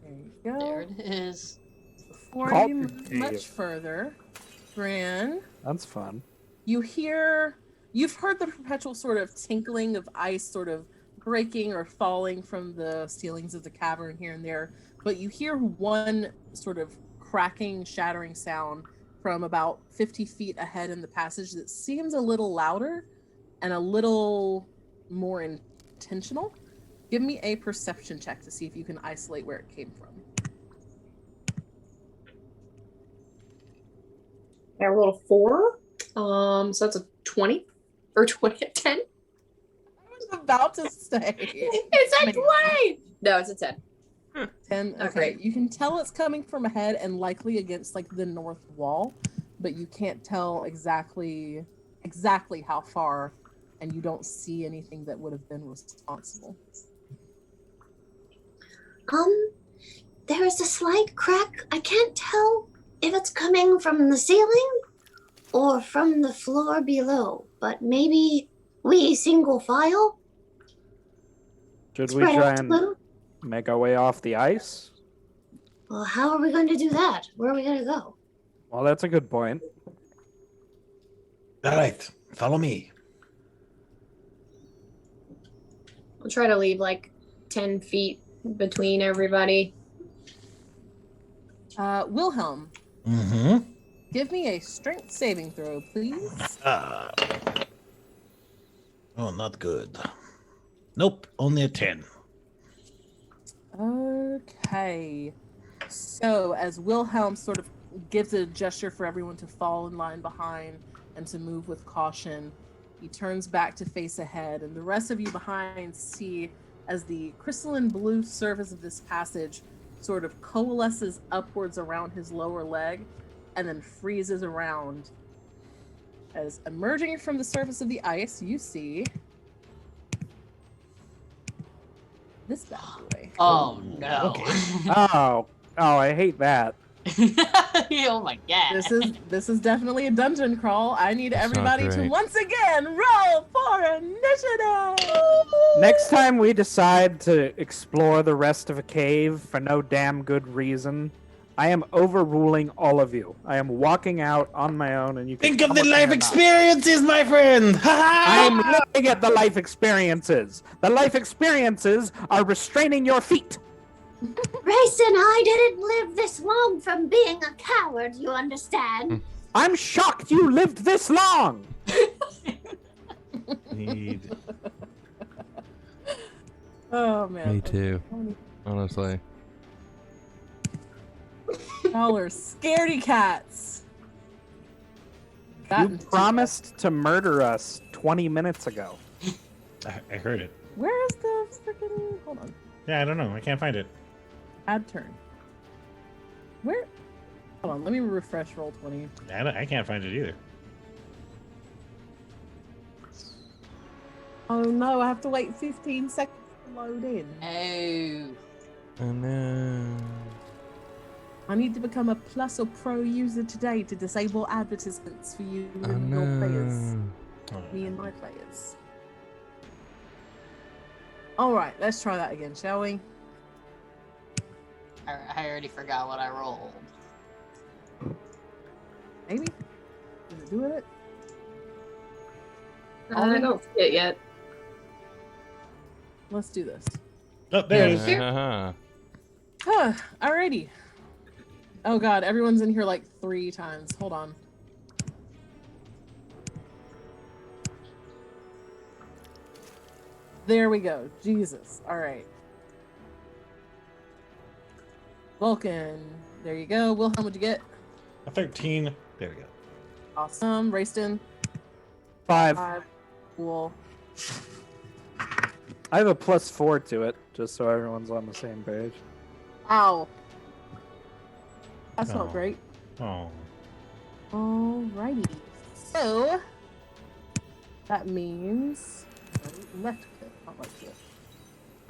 you go. There it is. Before Call you to move cave. much further, Gran, That's fun. you've heard the perpetual sort of tinkling of ice sort of breaking or falling from the ceilings of the cavern here and there, but you hear one sort of cracking, shattering sound from about 50 feet ahead in the passage that seems a little louder and a little more intentional. Give me a perception check to see if you can isolate where it came from. I rolled a 4. So that's a 20 or 10. I was about to say It's a 20. No, it's a 10. 10. Oh, Okay, great. you can tell it's coming from ahead and likely against like the north wall, but you can't tell exactly how far, and you don't see anything that would have been responsible. There is a slight crack. I can't tell if it's coming from the ceiling or from the floor below, but maybe we single file Should we spread try out a and little. make our way off the ice? Well, how are we going to do that? Where are we going to go? Well, that's a good point. All right, follow me. I'll try to leave like 10 feet between everybody. Wilhelm, Mm-hmm. give me a strength saving throw, please. Oh, not good. Nope, only a 10. Okay. So as Wilhelm sort of gives a gesture for everyone to fall in line behind and to move with caution, he turns back to face ahead, and the rest of you behind see as the crystalline blue surface of this passage sort of coalesces upwards around his lower leg and then freezes around. As emerging from the surface of the ice, you see this bad boy. Oh no. Oh, I hate that. Oh my god. This is definitely a dungeon crawl. I need That's not everybody to great. once again roll for initiative. Next time we decide to explore the rest of a cave for no damn good reason, I am overruling all of you. I am walking out on my own, and you can Think of come the with me life or not. experiences, my friend. I am looking at the life experiences. The life experiences are restraining your feet. Grayson, I didn't live this long from being a coward, you understand? I'm shocked you lived this long. Need. Oh man. Me too. Honestly. Y'all are scaredy cats. You promised to murder us 20 minutes ago. I heard it. Where is the freaking? Hold on. Yeah, I don't know. I can't find it. Add turn. Where? Hold on. Let me refresh roll 20. I can't find it either. Oh no! I have to wait 15 seconds to load in. Oh. Oh no. I need to become a plus or pro user today to disable advertisements for you Oh and your players. no. Oh, Me and my players. Alright, let's try that again, shall we? I already forgot what I rolled. Maybe? Is it doing it? I don't see it yet. Let's do this. Oh, there it is. Uh-huh. Alrighty. Oh god, everyone's in here like 3 times. Hold on. There we go. Jesus. Alright. Vulcan. There you go. Wilhelm, what'd you get? A 13. There we go. Awesome. Rayston. 5. 5. Cool. I have a +4 to it, just so everyone's on the same page. Ow. That's Oh. not great. Oh. Alrighty. So that means left click, not right click.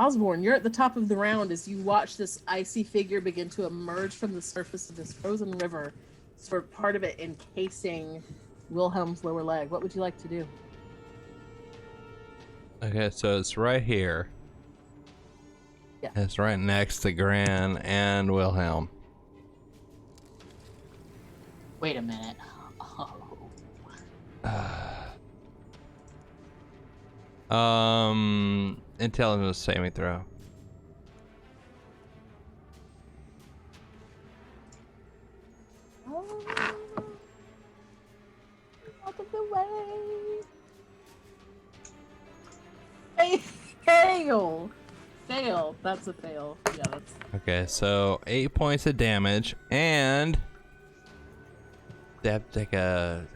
Osborne, you're at the top of the round as you watch this icy figure begin to emerge from the surface of this frozen river, sort of part of it encasing Wilhelm's lower leg. What would you like to do? Okay, so it's right here. Yeah. It's right next to Gran and Wilhelm. Wait a minute. Oh. Intelligence saving throw. Out of the way. Fail. Fail. That's a fail. Yeah, that's. Okay, so 8 points of damage, and they have to take a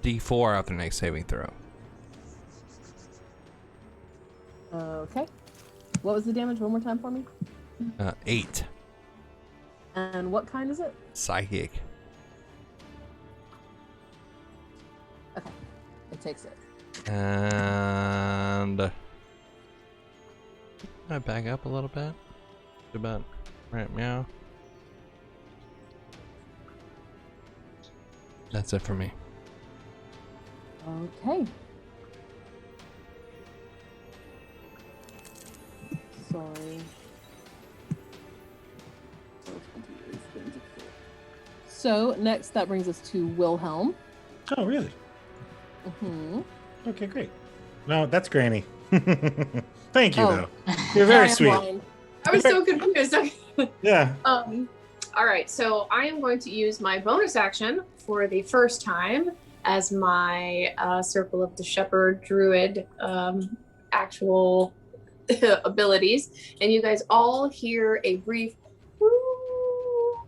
D4 after next saving throw. Okay. What was the damage? One more time for me. 8. And what kind is it? Psychic. Okay. It takes it. And I back up a little bit. About right meow. That's it for me. Okay. Sorry. So next, that brings us to Wilhelm. Oh, really? Mm-hmm. Okay, great. No, that's Granny. Thank you, Oh. though. You're very Sorry, I'm sweet. blind. I was so confused. Yeah. All right, so I am going to use my bonus action for the first time as my Circle of the Shepherd Druid actual abilities, and you guys all hear a brief whoo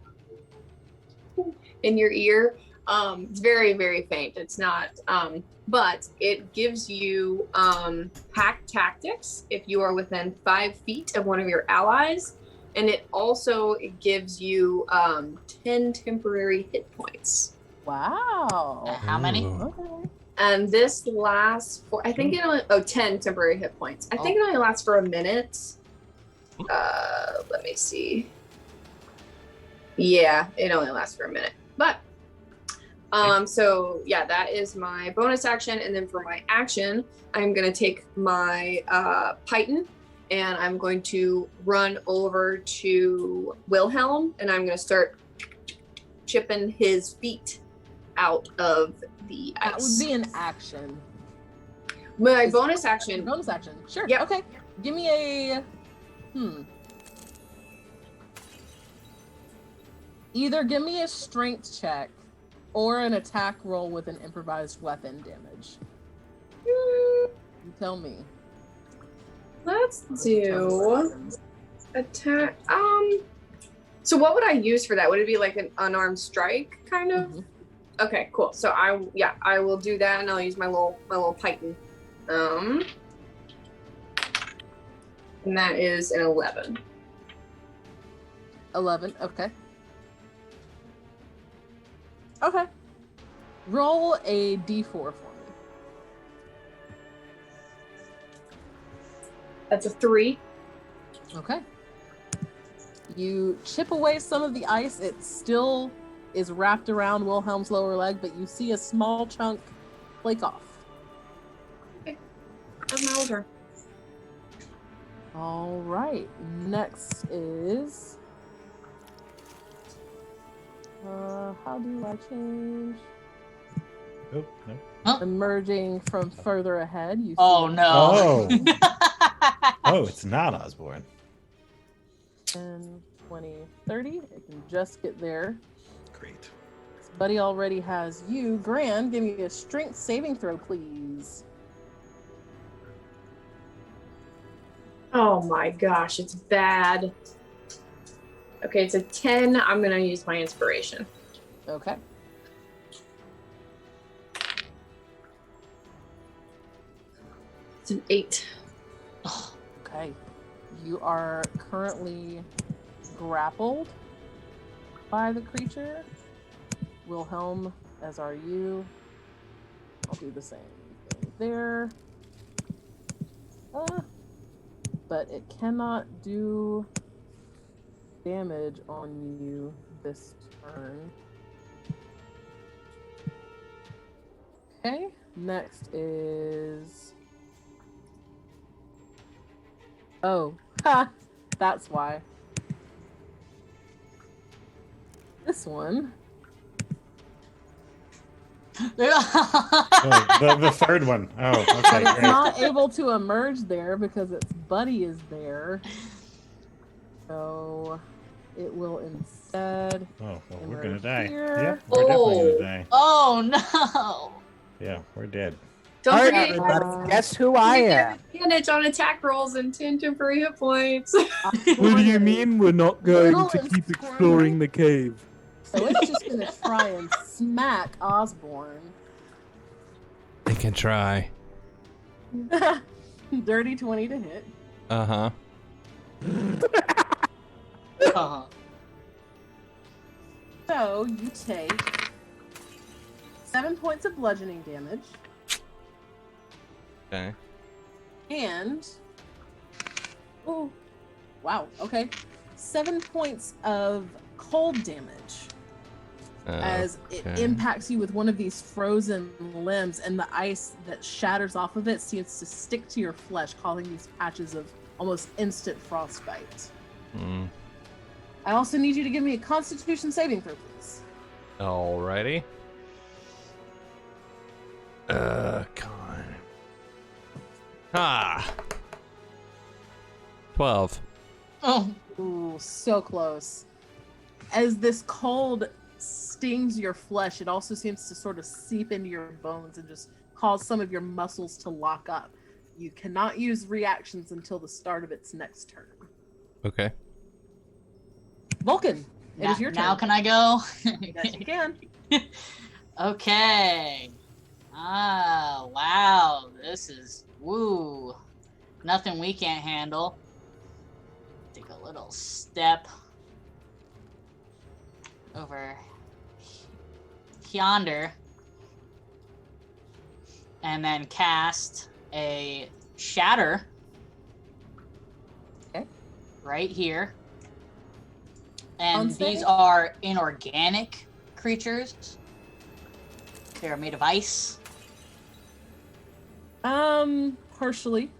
in your ear. It's very, very faint. It's not, but it gives you pack tactics if you are within 5 feet of one of your allies. And it also gives you 10 temporary hit points. Wow. How many? Ooh. Okay. And this lasts for, I think it only, 10 temporary hit points. I think it only lasts for a minute. Let me see. Yeah, it only lasts for a minute. But, so yeah, that is my bonus action. And then for my action, I'm going to take my Python and I'm going to run over to Wilhelm, and I'm going to start chipping his feet out of the ice. That would be an action. My bonus action. Bonus action. Sure. Yep. Okay. Give me a. Either give me a strength check or an attack roll with an improvised weapon damage. You tell me. Let's do attack. So what would I use for that? Would it be like an unarmed strike kind of? Mhm. Okay, cool. So I will do that, and I'll use my little python. And that is an 11. 11. Okay. Okay. Roll a d4 for me. That's a 3. Okay. You chip away some of the ice. It still is wrapped around Wilhelm's lower leg, but you see a small chunk flake off. That's my old turn. All right. Next is. How do I change? Oh, no. Emerging from further ahead. You see Oh no. Oh, it's not Osborne. 10, 20, 30. It can just get there. Great. This buddy already has you. Gran, give me a strength saving throw, please. Oh my gosh, it's bad. Okay, it's a 10. I'm gonna use my inspiration. Okay. It's an 8. Okay. You are currently grappled by the creature. Wilhelm, as are you. I'll do the same thing there. But it cannot do damage on you this turn. Okay, next is... Oh, ha! That's why. This one. Oh, the third one. Oh, But okay, it's great. not able to emerge there because its buddy is there. So it will instead Oh, well, we're emerge gonna die. here. Yep, we're definitely Oh. gonna die. Oh no. Yeah, we're dead. Don't All right, forget, everybody, guess who I am? advantage on attack rolls and 10 temporary hit points. What do you mean we're not going Little to and keep squirmy. exploring the cave? So it's just gonna try and smack Osborne. They can try. Dirty 20 to hit. Uh-huh. Uh-huh. So you take 7 points of bludgeoning damage Okay. and oh wow, okay. 7 points of cold damage as it Okay. impacts you with one of these frozen limbs, and the ice that shatters off of it seems to stick to your flesh, causing these patches of almost instant frostbite. Mm. I also need you to give me a Constitution saving throw, please. Alrighty. Con. Ah. 12. Oh. Ooh, so close. As this cold stings your flesh, it also seems to sort of seep into your bones and just cause some of your muscles to lock up. You cannot use reactions until the start of its next turn. Okay. Vulcan, it is your turn. Now can I go? Yes, you can. Okay. Ah, wow. This is woo. Nothing we can't handle. Take a little step over yonder and then cast a shatter. Okay. Right here. And On these stage? are inorganic creatures. They're made of ice. Partially.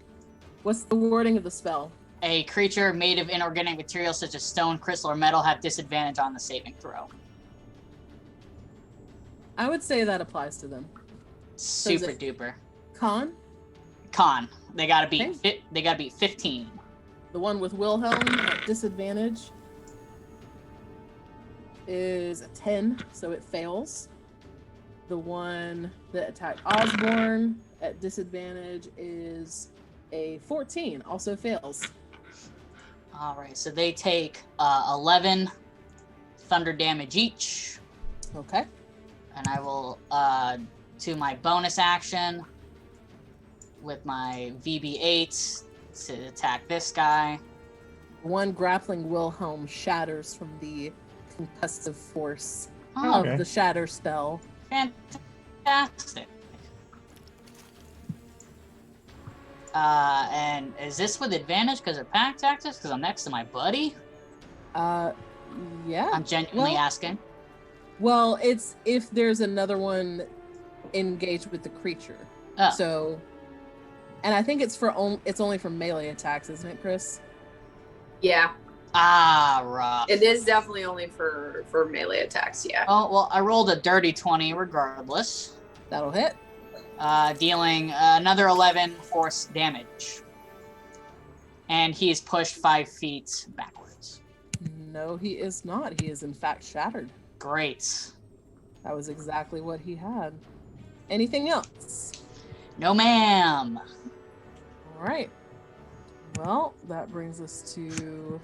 What's the wording of the spell? A creature made of inorganic materials such as stone, crystal, or metal have disadvantage on the saving throw. I would say that applies to them. Super it- duper. Con, Con. They gotta beat. Okay. They gotta beat 15. the one with Wilhelm at disadvantage, is a 10, so it fails. The one that attacked Osborne at disadvantage is a 14, also fails. All right, so they take 11 thunder damage each, Okay. and I will do my bonus action with my VB8 to attack this guy. One grappling Wilhelm shatters from the concussive force Oh, Okay. of the shatter spell. fantastic. And is this with advantage because of pack tactics? Because I'm next to my buddy? Yeah. I'm genuinely Well- asking. Well, it's if there's another one engaged with the creature. Oh, So, and I think it's it's only for melee attacks, isn't it, Chris? Yeah, rough. it is definitely only for melee attacks. Yeah. Oh, well, I rolled a dirty 20 regardless. That'll hit. Dealing another 11 force damage. And he is pushed 5 feet backwards. No, he is not. He is in fact shattered. Great. That was exactly what he had. Anything else? No, ma'am. All right. Well, that brings us to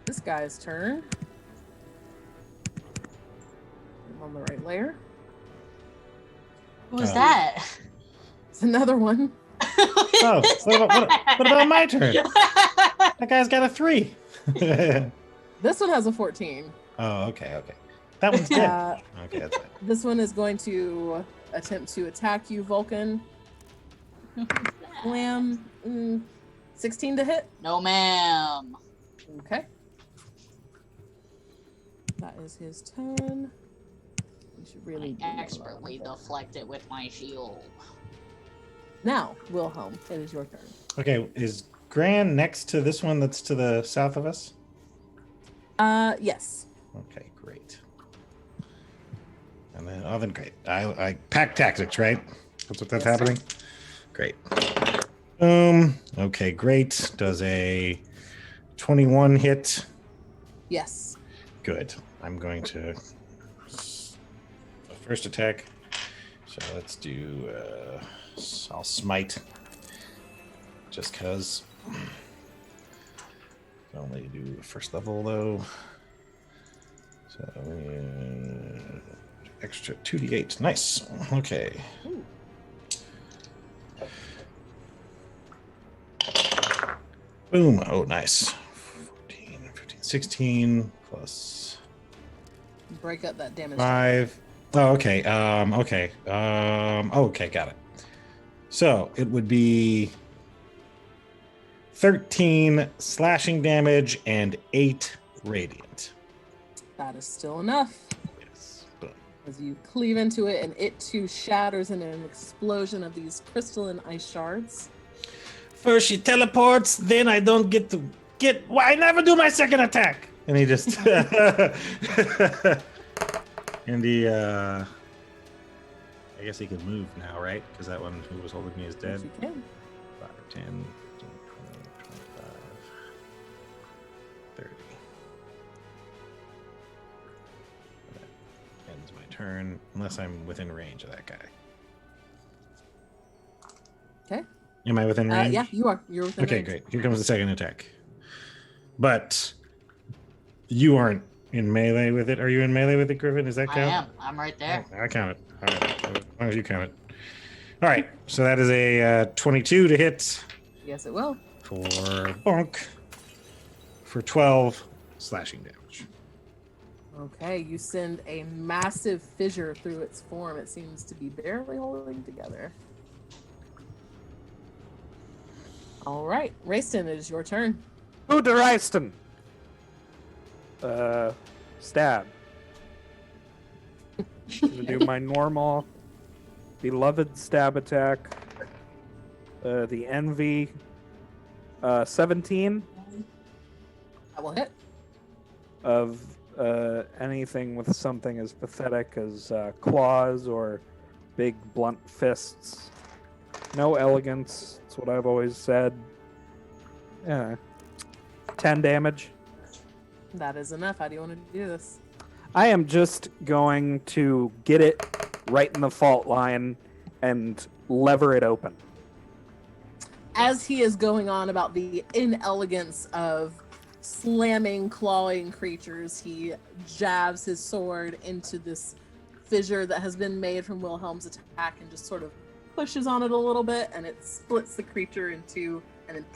this guy's turn. I'm on the right layer. What was Oh. that? It's another one. Oh, what about my turn? That guy's got a 3. This one has a 14. Oh, okay. That one's dead. Uh, Okay, that's fine. this one is going to attempt to attack you, Vulcan. Wham. 16 to hit. No, ma'am. Okay. That is his turn. We should really I do that. expertly deflect it with my shield. Now, Wilhelm, it is your turn. Okay, is Gran next to this one that's to the south of us? Yes. Okay, great. And then great. I pack tactics, right? That's Yes, happening. Great. Okay, great. Does a 21 hit? Yes. Good. I'm going to a first attack. So let's do. I'll smite. Just cause. Can only do first level though. So extra 2d8. Nice. Okay. Ooh. Boom. Oh, nice. 14, 15, 16 plus Break up that damage. 5. Oh, okay. Okay, got it. So it would be 13 slashing damage and 8 radiant. That is still enough. Yes. Boom. As you cleave into it, and it too shatters in an explosion of these crystalline ice shards. First she teleports, then I don't get to get. Why I never do my second attack? And he just. And he. I guess he can move now, right? Because that one who was holding me is dead. Yes, you can. 5, 10, 15, 20, 25, 30. That ends my turn, unless I'm within range of that guy. Okay. Am I within range? Yeah, you are. You're within Okay, range. great. Here comes the second attack. But you aren't in melee with it. Are you in melee with it, Griffin? Does that I count? am. I'm right there. Oh, I count it. All right. As long as you count it. All right. So that is a 22 to hit Yes, it will. for bonk for 12 slashing damage. Okay, you send a massive fissure through its form. It seems to be barely holding together. All right, Rayston, it is your turn. Udereisten. Stab. Gonna do my normal beloved stab attack. The envy 17 That will hit. of anything with something as pathetic as claws or big blunt fists. No elegance. That's what I've always said. Yeah. 10 damage. That is enough. How do you want to do this? I am just going to get it right in the fault line and lever it open. As he is going on about the inelegance of slamming, clawing creatures, he jabs his sword into this fissure that has been made from Wilhelm's attack and just sort of pushes on it a little bit, and it splits the creature in two, and then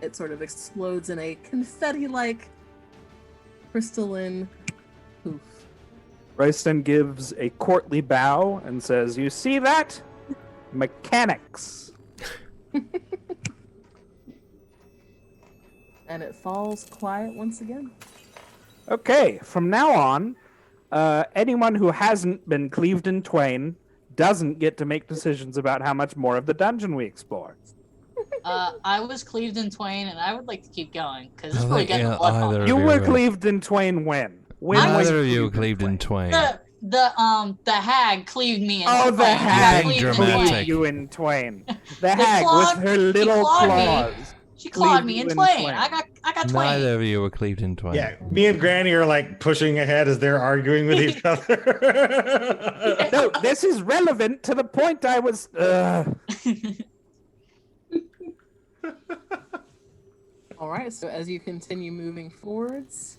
it sort of explodes in a confetti-like crystalline poof. Royston gives a courtly bow and says, "You see that? Mechanics." And it falls quiet once again. Okay, from now on, anyone who hasn't been cleaved in twain doesn't get to make decisions about how much more of the dungeon we explore. I was cleaved in twain, and I would like to keep going because it's I really think, getting yeah, blood either pumping. of You you were were- cleaved in twain when? When I was Neither of you you cleaved in twain. The hag cleaved me in Oh, twain. the I got hag cleaved in dramatic. cleaved twain. you in twain. The They hag clawed- with her she little clawed me. claws. She clawed cleaved me you in in twain. twain. I got twain. Neither of you were cleaved in twain. Yeah, me and Granny are like pushing ahead as they're arguing with each other. No, this is relevant to the point I was. All right, so as you continue moving forwards,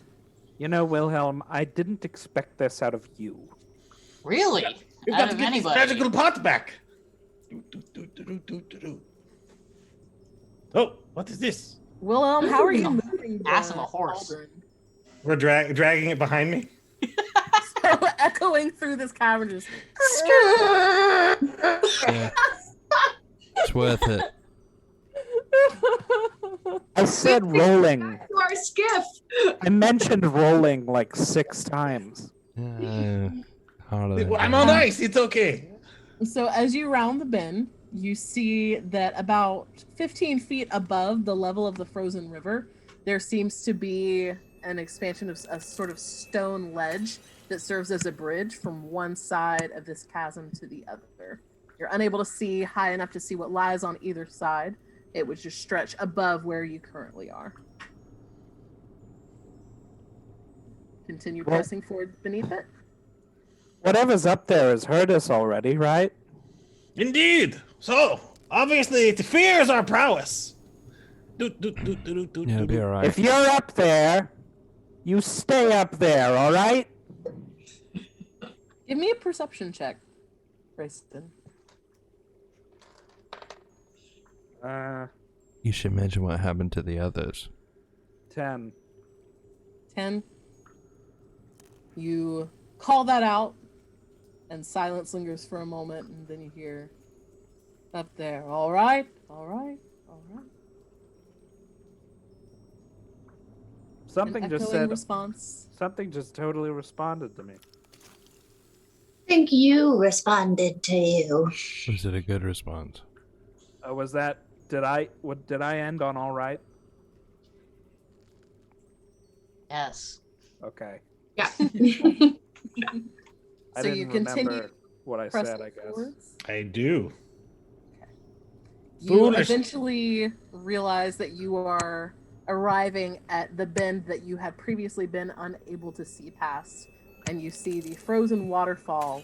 You know, Wilhelm, I didn't expect this out of you. Really? We've Out got to of get these anybody. magical pots back. Oh, what is this? Wilhelm, how are you moving? Ass the of a horse. cauldron? We're dragging it behind me. So echoing through this cavern, just Yeah. It's worth it. I said rolling. To our skiff. I mentioned rolling like 6 times. Yeah, harder than I'm on ice. It's okay. So as you round the bend, you see that about 15 feet above the level of the frozen river, there seems to be an expansion of a sort of stone ledge that serves as a bridge from one side of this chasm to the other. You're unable to see high enough to see what lies on either side. It would just stretch above where you currently are. Continue Well- pressing forward beneath it. Whatever's up there has heard us already, right? Indeed. So, obviously, it fears our prowess. Yeah, it'll be alright. If you're up there, you stay up there, all right? Give me a perception check, Rayston. You should mention what happened to the others. 10. 10. You call that out, and silence lingers for a moment, and then you hear up there, all right, all right, all right. Something An just echoing said. response. Something just totally responded to me. I think you responded to you. Was it a good response? Was that? Did I end on all right? Yes. Okay. Yeah. I So didn't you continue remember what I pressing said, I guess. forwards. I do. You Foolish. eventually realize that you are arriving at the bend that you had previously been unable to see past, and you see the frozen waterfall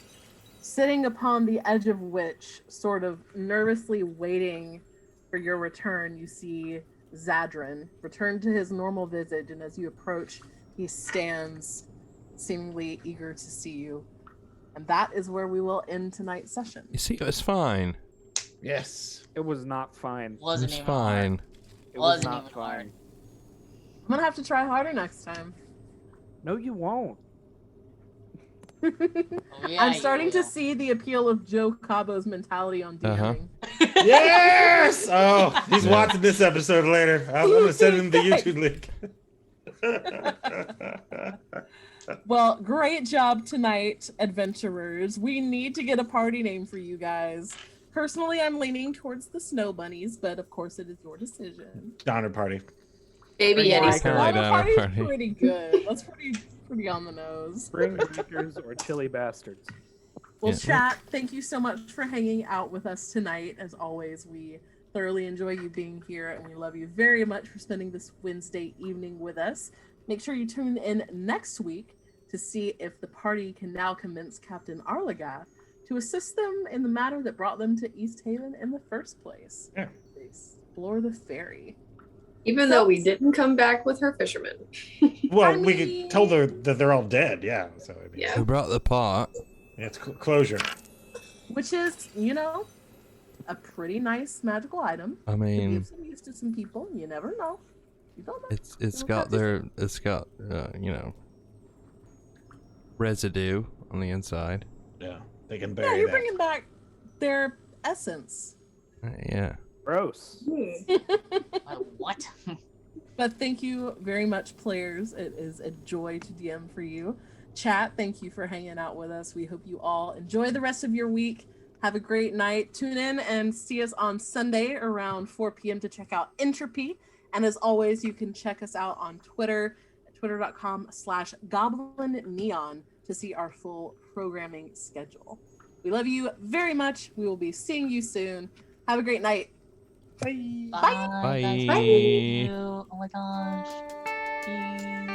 sitting upon the edge of which, sort of nervously waiting for your return, you see Zadrin return to his normal visage, and as you approach, he stands seemingly eager to see you. And that is where we will end tonight's session. You see, it's fine. Yes. It was not fine. Wasn't It's even hard. fine. It was Wasn't not even fine. hard. I'm gonna have to try harder next time. No, you won't. Oh, yeah, I'm starting you to will. see the appeal of Joe Cabo's mentality on DMing. Yes. Oh, he's Yeah. watching this episode later. I'm gonna send him the YouTube link. Well, great job tonight, adventurers. We need to get a party name for you guys. Personally, I'm leaning towards the snow bunnies, but of course it is your decision. Donner Party. Baby Bring Yeti. Mike Kinda Donner Donner Party's Party. pretty good. That's pretty on the nose. Spring Breakers or Chili Bastards. Well, Yeah. chat, thank you so much for hanging out with us tonight. As always, we thoroughly enjoy you being here, and we love you very much for spending this Wednesday evening with us. Make sure you tune in next week to see if the party can now convince Captain Arlagath to assist them in the matter that brought them to East Haven in the first place. Yeah. Explore the ferry. Even though we didn't come back with her fishermen. Well, I we mean- could told her that they're all dead. Yeah. So I mean, Yeah. Who brought the pot? it's closure. Which is, a pretty nice magical item. I Could be mean, of some use to some people. You never know. You don't know. it's got residue on the inside. Yeah, they can Yeah, bury you're that. bringing back their essence. Yeah. Gross. What? But thank you very much, players. It is a joy to DM for you. Chat, thank you for hanging out with us. We hope you all enjoy the rest of your week. Have a great night. Tune in and see us on Sunday around 4 p.m. to check out Entropy. And as always, you can check us out on Twitter at twitter.com/goblinneon to see our full programming schedule. We love you very much. We will be seeing you soon. Have a great night. Bye. Bye. Bye. Guys. Thank you. Oh my gosh. Peace.